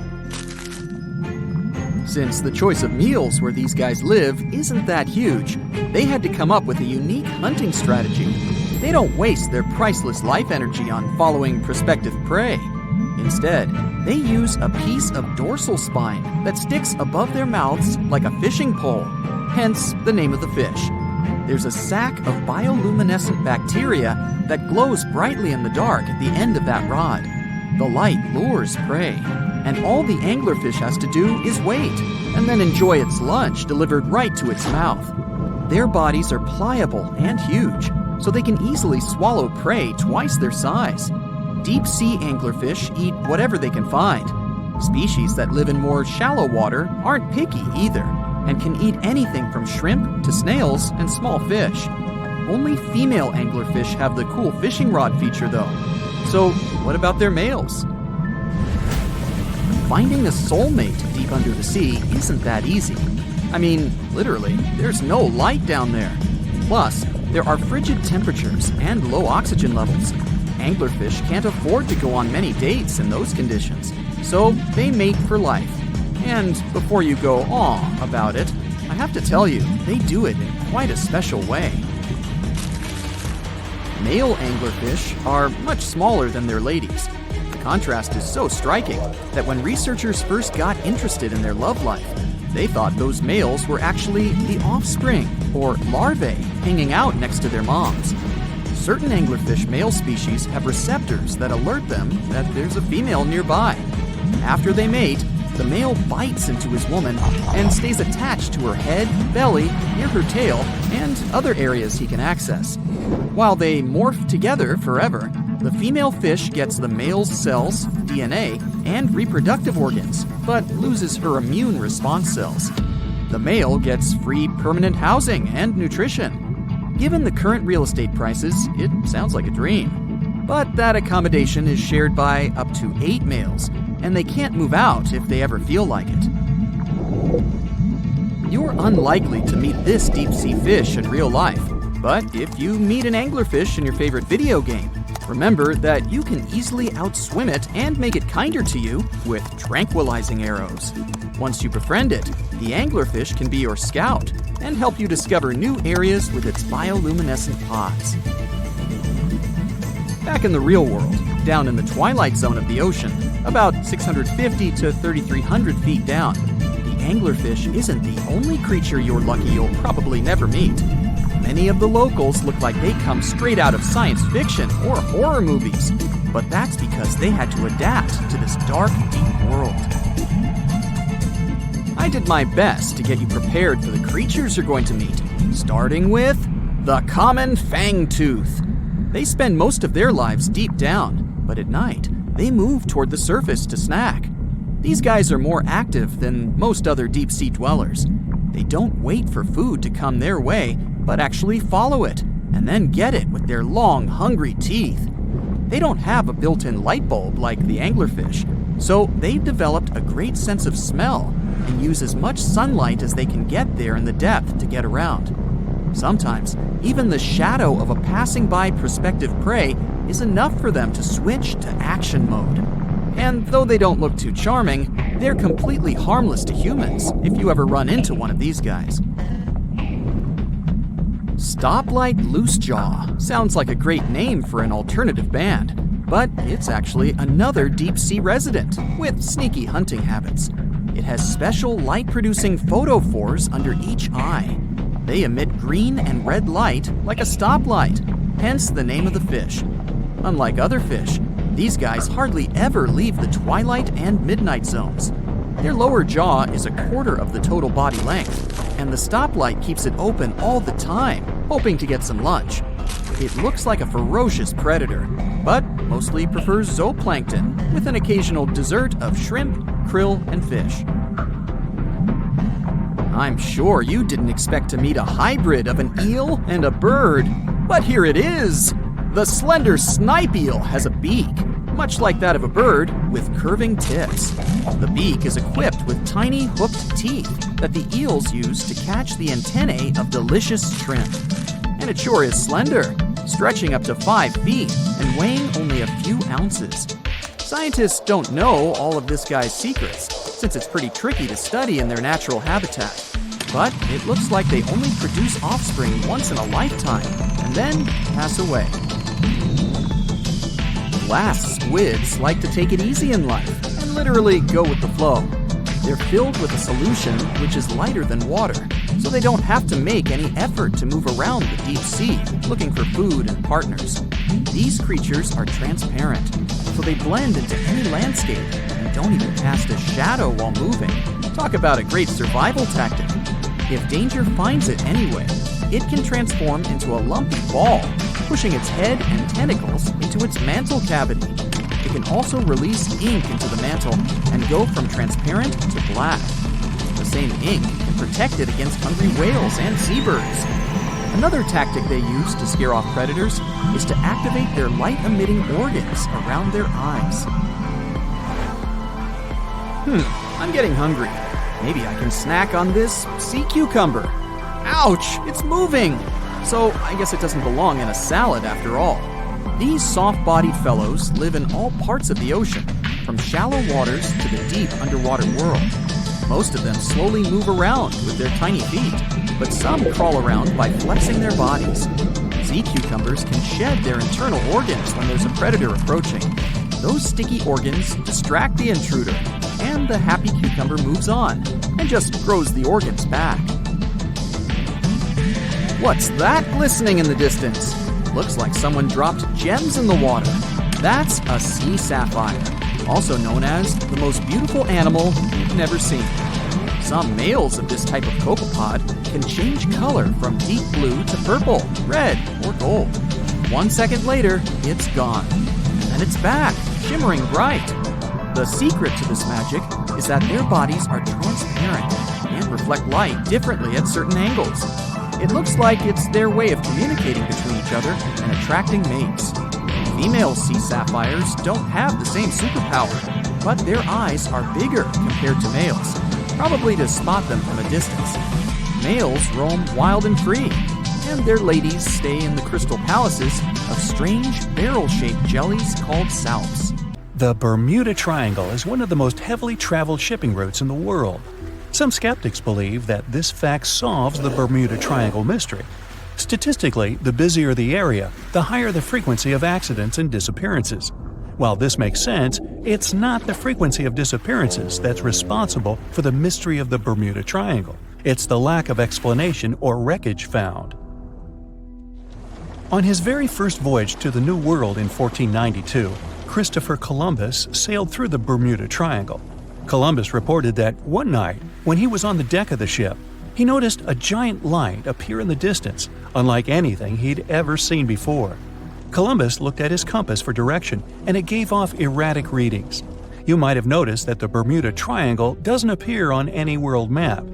Since the choice of meals where these guys live isn't that huge, they had to come up with a unique hunting strategy. They don't waste their priceless life energy on following prospective prey. Instead, they use a piece of dorsal spine that sticks above their mouths like a fishing pole, hence the name of the fish. There's a sac of bioluminescent bacteria that glows brightly in the dark at the end of that rod. The light lures prey. and all the anglerfish has to do is wait, and then enjoy its lunch delivered right to its mouth. Their bodies are pliable and huge, so they can easily swallow prey twice their size. Deep-sea anglerfish eat whatever they can find. Species that live in more shallow water aren't picky either, and can eat anything from shrimp to snails and small fish. Only female anglerfish have the cool fishing rod feature though. So what about their males? Finding a soulmate deep under the sea isn't that easy. I mean, literally, there's no light down there. Plus, there are frigid temperatures and low oxygen levels. Anglerfish can't afford to go on many dates in those conditions, so they mate for life. And before you go aw about it, I have to tell you, they do it in quite a special way. Male anglerfish are much smaller than their ladies. The contrast is so striking that when researchers first got interested in their love life, they thought those males were actually the offspring, or larvae, hanging out next to their moms. Certain anglerfish male species have receptors that alert them that there's a female nearby. After they mate, the male bites into his woman and stays attached to her head, belly, near her tail, and other areas he can access. While they morph together forever, the female fish gets the male's cells, DNA, and reproductive organs, but loses her immune response cells. The male gets free permanent housing and nutrition. Given the current real estate prices, it sounds like a dream. But that accommodation is shared by up to 8 males, and they can't move out if they ever feel like it. You're unlikely to meet this deep-sea fish in real life, but if you meet an anglerfish in your favorite video game, remember that you can easily outswim it and make it kinder to you with tranquilizing arrows. Once you befriend it, the anglerfish can be your scout and help you discover new areas with its bioluminescent pods. Back in the real world, down in the twilight zone of the ocean, about 650 to 3,300 feet down, the anglerfish isn't the only creature you're lucky you'll probably never meet. Many of the locals look like they come straight out of science fiction or horror movies, but that's because they had to adapt to this dark, deep world. I did my best to get you prepared for the creatures you're going to meet, starting with the common fangtooth. They spend most of their lives deep down, but at night, they move toward the surface to snack. These guys are more active than most other deep-sea dwellers. They don't wait for food to come their way, but actually follow it, and then get it with their long, hungry teeth. They don't have a built-in light bulb like the anglerfish, so they've developed a great sense of smell and use as much sunlight as they can get there in the depth to get around. Sometimes, even the shadow of a passing by prospective prey is enough for them to switch to action mode. And though they don't look too charming, they're completely harmless to humans if you ever run into one of these guys. Stoplight Loosejaw sounds like a great name for an alternative band, but it's actually another deep-sea resident with sneaky hunting habits. It has special light-producing photophores under each eye. They emit green and red light like a stoplight, hence the name of the fish. Unlike other fish, these guys hardly ever leave the twilight and midnight zones. Their lower jaw is a quarter of the total body length, and the stoplight keeps it open all the time, hoping to get some lunch. It looks like a ferocious predator, but mostly prefers zooplankton with an occasional dessert of shrimp, krill, and fish. I'm sure you didn't expect to meet a hybrid of an eel and a bird, but here it is! The slender snipe eel has a beak, much like that of a bird, with curving tips. The beak is equipped with tiny hooked teeth that the eels use to catch the antennae of delicious shrimp. And it sure is slender, stretching up to 5 feet and weighing only a few ounces. Scientists don't know all of this guy's secrets, since it's pretty tricky to study in their natural habitat. But it looks like they only produce offspring once in a lifetime, and then pass away. Glass squids like to take it easy in life, and literally go with the flow. They're filled with a solution which is lighter than water, so they don't have to make any effort to move around the deep sea, looking for food and partners. These creatures are transparent, so they blend into any landscape and They don't even cast a shadow while moving. Talk about a great survival tactic. If danger finds it anyway, it can transform into a lumpy ball, pushing its head and tentacles into its mantle cavity. It can also release ink into the mantle and go from transparent to black. The same ink can protect it against hungry whales and seabirds. Another tactic they use to scare off predators is to activate their light-emitting organs around their eyes. I'm getting hungry. Maybe I can snack on this sea cucumber. Ouch, it's moving! So I guess it doesn't belong in a salad after all. These soft-bodied fellows live in all parts of the ocean, from shallow waters to the deep underwater world. Most of them slowly move around with their tiny feet, but some crawl around by flexing their bodies. Sea cucumbers can shed their internal organs when there's a predator approaching. Those sticky organs distract the intruder, and the happy cucumber moves on and just grows the organs back. What's that glistening in the distance? Looks like someone dropped gems in the water. That's a sea sapphire, also known as the most beautiful animal you've never seen. Some males of this type of copepod can change color from deep blue to purple, red, or gold. 1 second later, it's gone. And it's back, shimmering bright. The secret to this magic is that their bodies are transparent and reflect light differently at certain angles. It looks like it's their way of communicating between each other and attracting mates. Female sea sapphires don't have the same superpower, but their eyes are bigger compared to males, probably to spot them from a distance. Males roam wild and free, and their ladies stay in the crystal palaces of strange barrel-shaped jellies called salps. The Bermuda Triangle is one of the most heavily traveled shipping routes in the world. Some skeptics believe that this fact solves the Bermuda Triangle mystery. Statistically, the busier the area, the higher the frequency of accidents and disappearances. While this makes sense, it's not the frequency of disappearances that's responsible for the mystery of the Bermuda Triangle. It's the lack of explanation or wreckage found. On his very first voyage to the New World in 1492, Christopher Columbus sailed through the Bermuda Triangle. Columbus reported that one night, when he was on the deck of the ship, he noticed a giant light appear in the distance, unlike anything he'd ever seen before. Columbus looked at his compass for direction, and it gave off erratic readings. You might have noticed that the Bermuda Triangle doesn't appear on any world map.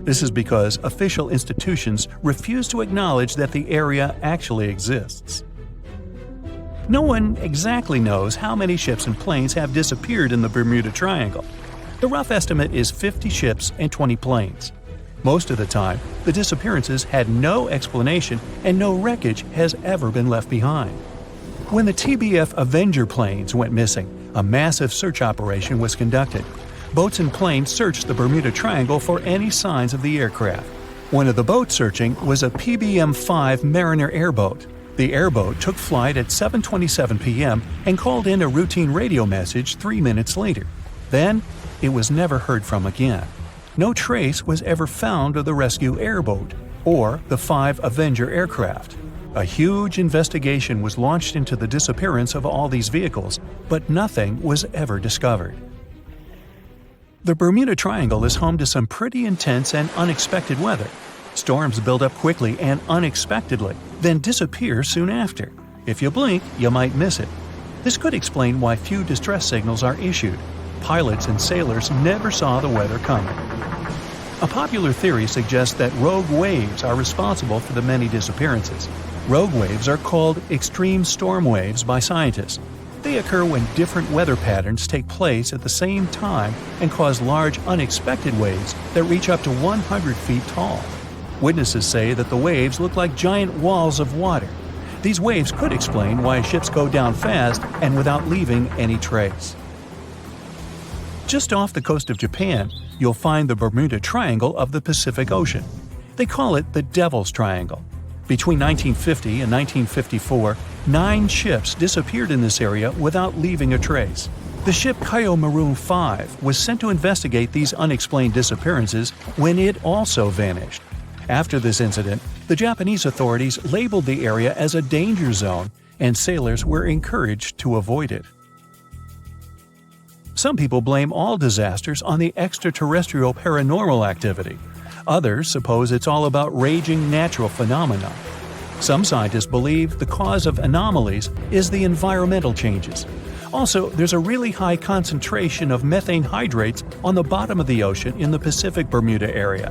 This is because official institutions refuse to acknowledge that the area actually exists. No one exactly knows how many ships and planes have disappeared in the Bermuda Triangle. The rough estimate is 50 ships and 20 planes. Most of the time, the disappearances had no explanation and no wreckage has ever been left behind. When the TBF Avenger planes went missing, a massive search operation was conducted. Boats and planes searched the Bermuda Triangle for any signs of the aircraft. One of the boats searching was a PBM-5 Mariner airboat. The airboat took flight at 7:27 p.m. and called in a routine radio message 3 minutes later. Then, it was never heard from again. No trace was ever found of the rescue airboat or the 5 Avenger aircraft. A huge investigation was launched into the disappearance of all these vehicles, but nothing was ever discovered. The Bermuda Triangle is home to some pretty intense and unexpected weather. Storms build up quickly and unexpectedly, then disappear soon after. If you blink, you might miss it. This could explain why few distress signals are issued. Pilots and sailors never saw the weather coming. A popular theory suggests that rogue waves are responsible for the many disappearances. Rogue waves are called extreme storm waves by scientists. They occur when different weather patterns take place at the same time and cause large, unexpected waves that reach up to 100 feet tall. Witnesses say that the waves look like giant walls of water. These waves could explain why ships go down fast and without leaving any trace. Just off the coast of Japan, you'll find the Bermuda Triangle of the Pacific Ocean. They call it the Devil's Triangle. Between 1950 and 1954, 9 ships disappeared in this area without leaving a trace. The ship Kaio Maroon 5 was sent to investigate these unexplained disappearances when it also vanished. After this incident, the Japanese authorities labeled the area as a danger zone, and sailors were encouraged to avoid it. Some people blame all disasters on the extraterrestrial paranormal activity. Others suppose it's all about raging natural phenomena. Some scientists believe the cause of anomalies is the environmental changes. Also, there's a really high concentration of methane hydrates on the bottom of the ocean in the Pacific Bermuda area.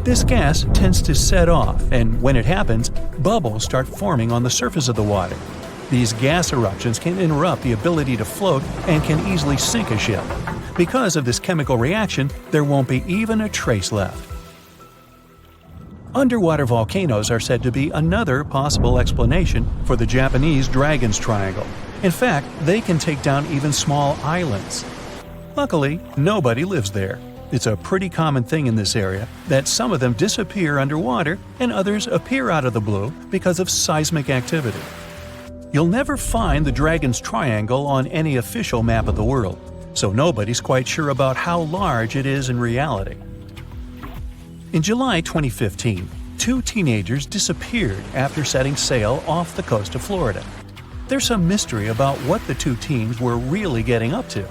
This gas tends to set off, and when it happens, bubbles start forming on the surface of the water. These gas eruptions can interrupt the ability to float and can easily sink a ship. Because of this chemical reaction, there won't be even a trace left. Underwater volcanoes are said to be another possible explanation for the Japanese Dragon's Triangle. In fact, they can take down even small islands. Luckily, nobody lives there. It's a pretty common thing in this area that some of them disappear underwater and others appear out of the blue because of seismic activity. You'll never find the Dragon's Triangle on any official map of the world, so nobody's quite sure about how large it is in reality. In July 2015, 2 teenagers disappeared after setting sail off the coast of Florida. There's some mystery about what the 2 teens were really getting up to.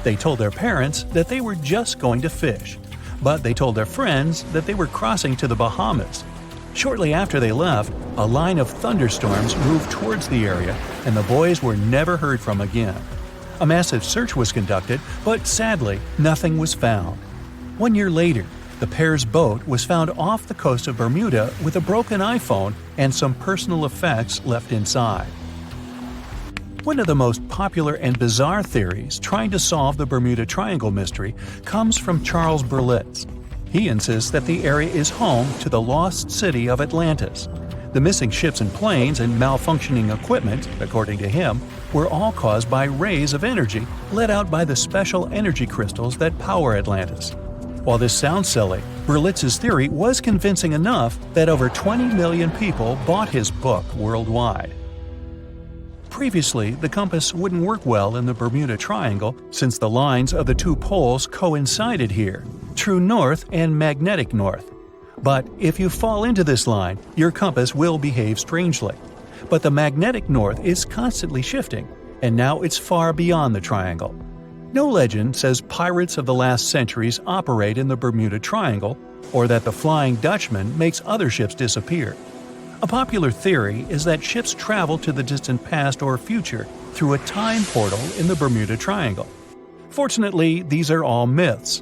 They told their parents that they were just going to fish, but they told their friends that they were crossing to the Bahamas. Shortly after they left, a line of thunderstorms moved towards the area, and the boys were never heard from again. A massive search was conducted, but sadly, nothing was found. 1 year later, the pair's boat was found off the coast of Bermuda with a broken iPhone and some personal effects left inside. One of the most popular and bizarre theories trying to solve the Bermuda Triangle mystery comes from Charles Berlitz. He insists that the area is home to the lost city of Atlantis. The missing ships and planes and malfunctioning equipment, according to him, were all caused by rays of energy let out by the special energy crystals that power Atlantis. While this sounds silly, Berlitz's theory was convincing enough that over 20 million people bought his book worldwide. Previously, the compass wouldn't work well in the Bermuda Triangle since the lines of the 2 poles coincided here, true north and magnetic north. But if you fall into this line, your compass will behave strangely. But the magnetic north is constantly shifting, and now it's far beyond the triangle. No legend says pirates of the last centuries operate in the Bermuda Triangle, or that the Flying Dutchman makes other ships disappear. A popular theory is that ships travel to the distant past or future through a time portal in the Bermuda Triangle. Fortunately, these are all myths.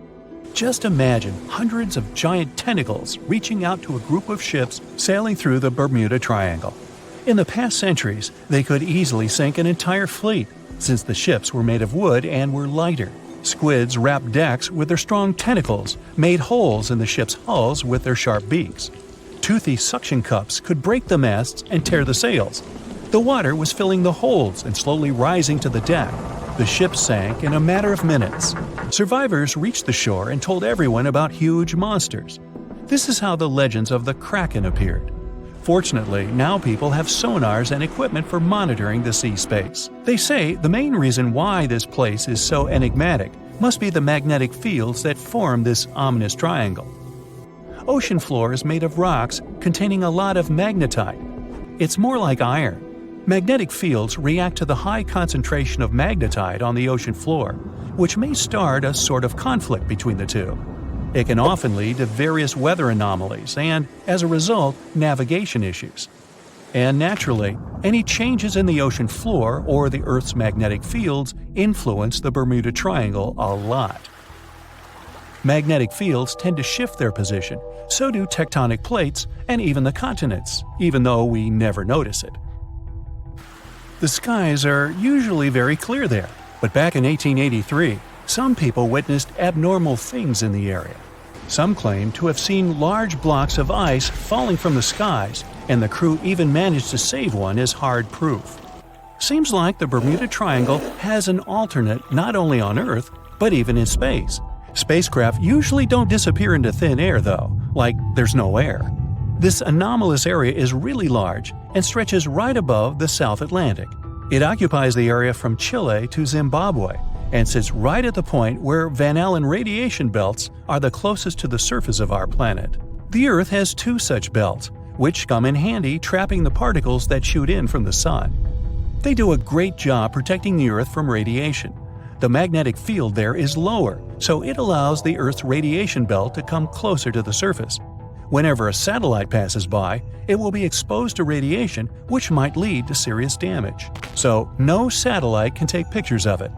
Just imagine hundreds of giant tentacles reaching out to a group of ships sailing through the Bermuda Triangle. In the past centuries, they could easily sink an entire fleet, since the ships were made of wood and were lighter. Squids wrapped decks with their strong tentacles, made holes in the ship's hulls with their sharp beaks. Toothy suction cups could break the masts and tear the sails. The water was filling the holds and slowly rising to the deck. The ship sank in a matter of minutes. Survivors reached the shore and told everyone about huge monsters. This is how the legends of the Kraken appeared. Fortunately, now people have sonars and equipment for monitoring the sea space. They say the main reason why this place is so enigmatic must be the magnetic fields that form this ominous triangle. Ocean floor is made of rocks containing a lot of magnetite. It's more like iron. Magnetic fields react to the high concentration of magnetite on the ocean floor, which may start a sort of conflict between the two. It can often lead to various weather anomalies and, as a result, navigation issues. And naturally, any changes in the ocean floor or the Earth's magnetic fields influence the Bermuda Triangle a lot. Magnetic fields tend to shift their position, so do tectonic plates and even the continents, even though we never notice it. The skies are usually very clear there, but back in 1883, some people witnessed abnormal things in the area. Some claim to have seen large blocks of ice falling from the skies, and the crew even managed to save one as hard proof. Seems like the Bermuda Triangle has an alternate not only on Earth, but even in space. Spacecraft usually don't disappear into thin air, though, like there's no air. This anomalous area is really large and stretches right above the South Atlantic. It occupies the area from Chile to Zimbabwe and sits right at the point where Van Allen radiation belts are the closest to the surface of our planet. The Earth has 2 such belts, which come in handy trapping the particles that shoot in from the sun. They do a great job protecting the Earth from radiation. The magnetic field there is lower, so it allows the Earth's radiation belt to come closer to the surface. Whenever a satellite passes by, it will be exposed to radiation, which might lead to serious damage. So, no satellite can take pictures of it.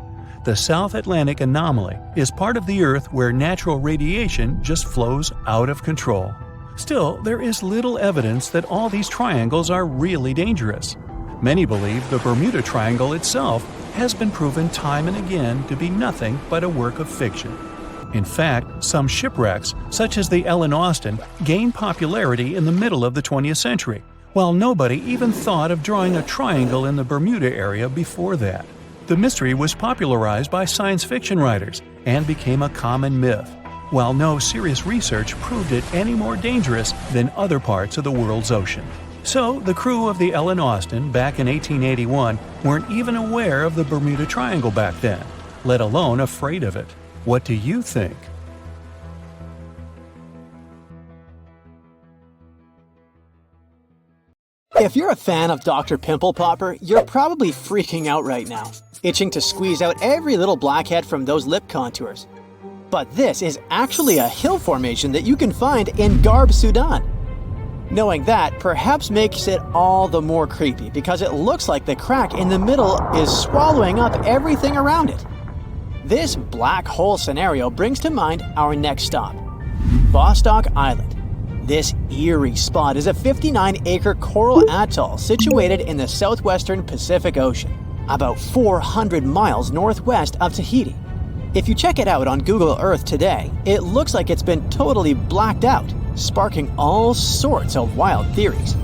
The South Atlantic anomaly is part of the Earth where natural radiation just flows out of control. Still, there is little evidence that all these triangles are really dangerous. Many believe the Bermuda Triangle itself has been proven time and again to be nothing but a work of fiction. In fact, some shipwrecks, such as the Ellen Austin, gained popularity in the middle of the 20th century, while nobody even thought of drawing a triangle in the Bermuda area before that. The mystery was popularized by science fiction writers and became a common myth, while no serious research proved it any more dangerous than other parts of the world's ocean. So, the crew of the Ellen Austin back in 1881 weren't even aware of the Bermuda Triangle back then, let alone afraid of it. What do you think? If you're a fan of Dr. Pimple Popper, you're probably freaking out right now, itching to squeeze out every little blackhead from those lip contours. But this is actually a hill formation that you can find in Garb, Sudan. Knowing that perhaps makes it all the more creepy because it looks like the crack in the middle is swallowing up everything around it. This black hole scenario brings to mind our next stop, Vostok Island. This eerie spot is a 59-acre coral atoll situated in the southwestern Pacific Ocean, about 400 miles northwest of Tahiti. If you check it out on Google Earth today, it looks like it's been totally blacked out, sparking all sorts of wild theories.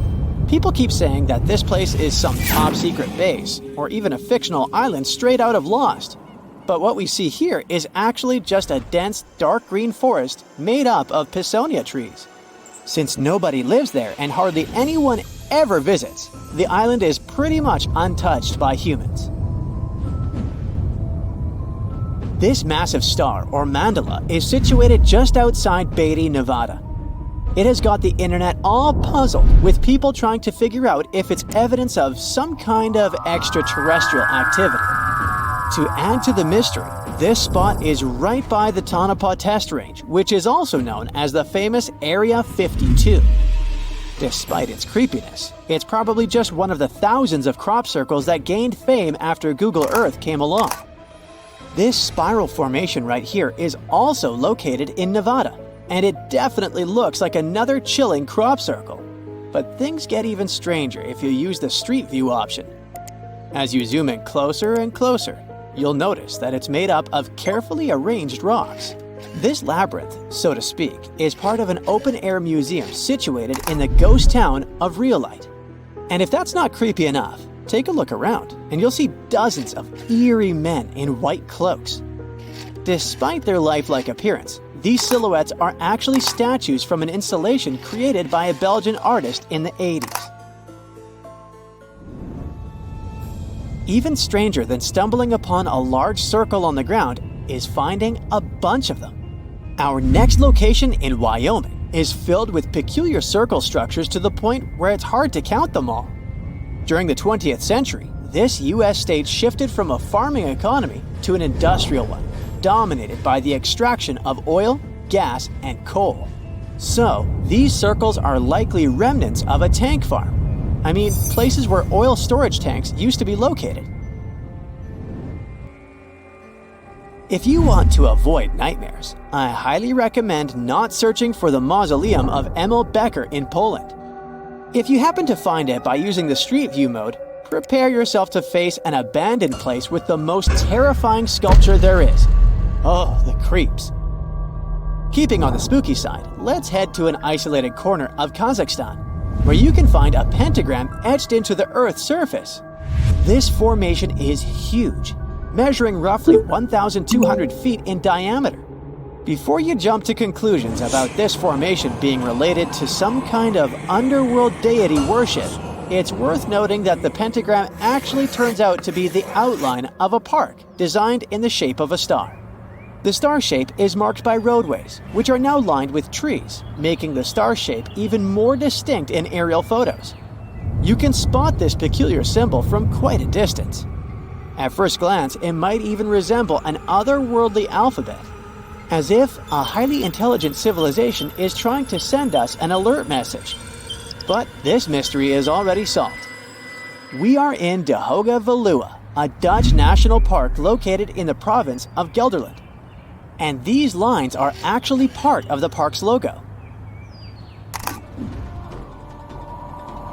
People keep saying that this place is some top-secret base, or even a fictional island straight out of Lost. But what we see here is actually just a dense, dark green forest made up of Pisonia trees. Since nobody lives there and hardly anyone ever visits, the island is pretty much untouched by humans. This massive star, or mandala, is situated just outside Beatty, Nevada. It has got the internet all puzzled, with people trying to figure out if it's evidence of some kind of extraterrestrial activity. To add to the mystery, this spot is right by the Tonopah Test Range, which is also known as the famous Area 52. Despite its creepiness, it's probably just one of the thousands of crop circles that gained fame after Google Earth came along. This spiral formation right here is also located in Nevada, and it definitely looks like another chilling crop circle. But things get even stranger if you use the Street View option. As you zoom in closer and closer, you'll notice that it's made up of carefully arranged rocks. This labyrinth, so to speak, is part of an open-air museum situated in the ghost town of Rhyolite. And if that's not creepy enough, take a look around and you'll see dozens of eerie men in white cloaks. Despite their lifelike appearance, these silhouettes are actually statues from an installation created by a Belgian artist in the 80s. Even stranger than stumbling upon a large circle on the ground is finding a bunch of them. Our next location in Wyoming is filled with peculiar circle structures to the point where it's hard to count them all. During the 20th century, this U.S. state shifted from a farming economy to an industrial one, dominated by the extraction of oil, gas, and coal. So, these circles are likely remnants of a tank farm. I mean, places where oil storage tanks used to be located. If you want to avoid nightmares, I highly recommend not searching for the mausoleum of Emil Becker in Poland. If you happen to find it by using the Street View mode, prepare yourself to face an abandoned place with the most terrifying sculpture there is. Oh, the creeps. Keeping on the spooky side, let's head to an isolated corner of Kazakhstan, where you can find a pentagram etched into the Earth's surface. This formation is huge, measuring roughly 1,200 feet in diameter. Before you jump to conclusions about this formation being related to some kind of underworld deity worship, it's worth noting that the pentagram actually turns out to be the outline of a park designed in the shape of a star. The star shape is marked by roadways, which are now lined with trees, making the star shape even more distinct in aerial photos. You can spot this peculiar symbol from quite a distance. At first glance, it might even resemble an otherworldly alphabet, as if a highly intelligent civilization is trying to send us an alert message. But this mystery is already solved. We are in De Hoge Veluwe, a Dutch national park located in the province of Gelderland. And these lines are actually part of the park's logo.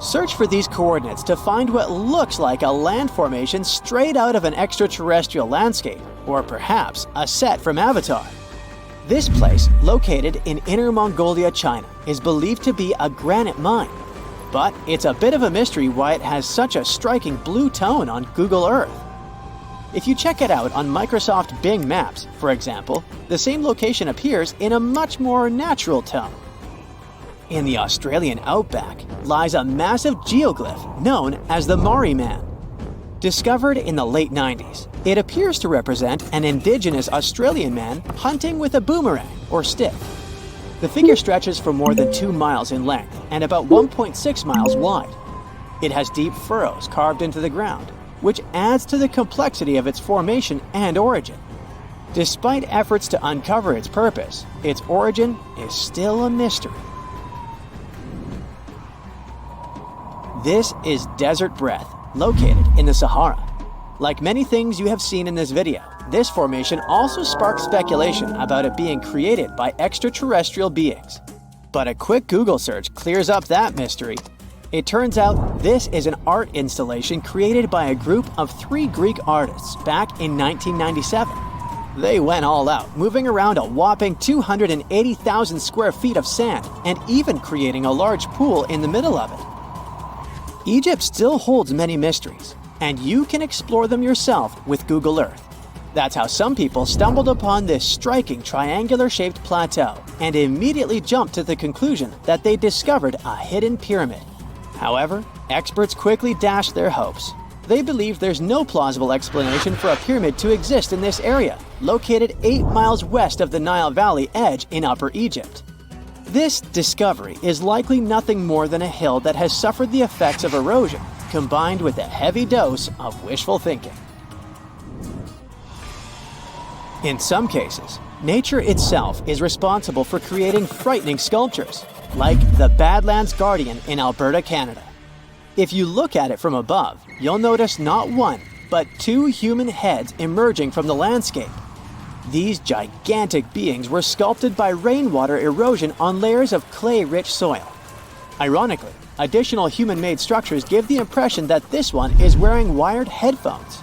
Search for these coordinates to find what looks like a land formation straight out of an extraterrestrial landscape, or perhaps a set from Avatar. This place, located in Inner Mongolia, China, is believed to be a granite mine. But it's a bit of a mystery why it has such a striking blue tone on Google Earth. If you check it out on Microsoft Bing Maps, for example, the same location appears in a much more natural tone. In the Australian outback lies a massive geoglyph known as the Maori Man. Discovered in the late 90s, it appears to represent an indigenous Australian man hunting with a boomerang or stick. The figure stretches for more than 2 miles in length and about 1.6 miles wide. It has deep furrows carved into the ground, which adds to the complexity of its formation and origin. Despite efforts to uncover its purpose, its origin is still a mystery. This is Desert Breath, located in the Sahara. Like many things you have seen in this video, this formation also sparked speculation about it being created by extraterrestrial beings. But a quick Google search clears up that mystery. It turns out this is an art installation created by a group of 3 Greek artists back in 1997. They went all out, moving around a whopping 280,000 square feet of sand and even creating a large pool in the middle of it. Egypt still holds many mysteries, and you can explore them yourself with Google Earth. That's how some people stumbled upon this striking triangular-shaped plateau and immediately jumped to the conclusion that they discovered a hidden pyramid. However, experts quickly dashed their hopes. They believe there's no plausible explanation for a pyramid to exist in this area, located 8 miles west of the Nile Valley edge in Upper Egypt. This discovery is likely nothing more than a hill that has suffered the effects of erosion, combined with a heavy dose of wishful thinking. In some cases, nature itself is responsible for creating frightening sculptures, like the Badlands Guardian in Alberta, Canada. If you look at it from above, you'll notice not 1, but 2 human heads emerging from the landscape. These gigantic beings were sculpted by rainwater erosion on layers of clay-rich soil. Ironically, additional human-made structures give the impression that this one is wearing wired headphones.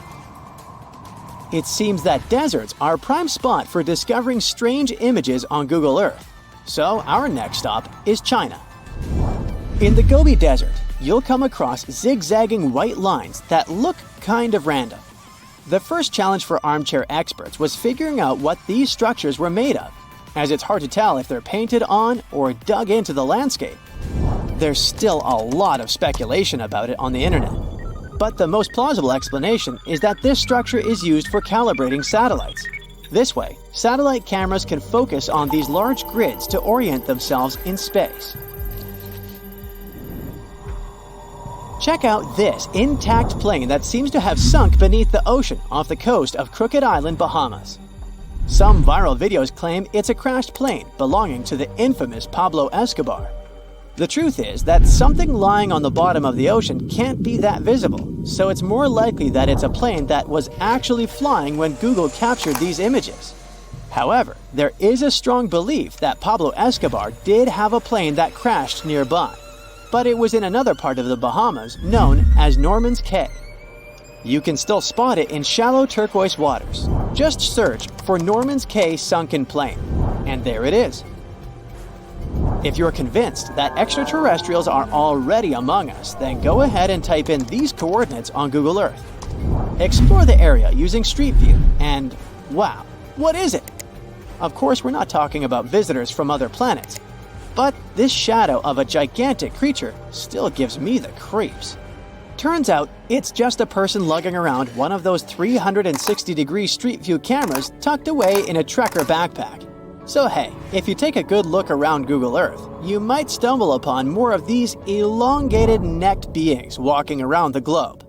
It seems that deserts are a prime spot for discovering strange images on Google Earth. So our next stop is China. In the Gobi Desert, you'll come across zigzagging white lines that look kind of random. The first challenge for armchair experts was figuring out what these structures were made of, as it's hard to tell if they're painted on or dug into the landscape. There's still a lot of speculation about it on the internet. But the most plausible explanation is that this structure is used for calibrating satellites. This way, satellite cameras can focus on these large grids to orient themselves in space. Check out this intact plane that seems to have sunk beneath the ocean off the coast of Crooked Island, Bahamas. Some viral videos claim it's a crashed plane belonging to the infamous Pablo Escobar. The truth is that something lying on the bottom of the ocean can't be that visible, so it's more likely that it's a plane that was actually flying when Google captured these images. However, there is a strong belief that Pablo Escobar did have a plane that crashed nearby, but it was in another part of the Bahamas known as Norman's Cay. You can still spot it in shallow turquoise waters. Just search for Norman's Cay sunken plane, and there it is. If you're convinced that extraterrestrials are already among us, then go ahead and type in these coordinates on Google Earth. Explore the area using Street View, and wow, what is it? Of course, we're not talking about visitors from other planets, but this shadow of a gigantic creature still gives me the creeps. Turns out, it's just a person lugging around one of those 360-degree Street View cameras tucked away in a trekker backpack. So hey, if you take a good look around Google Earth, you might stumble upon more of these elongated necked beings walking around the globe.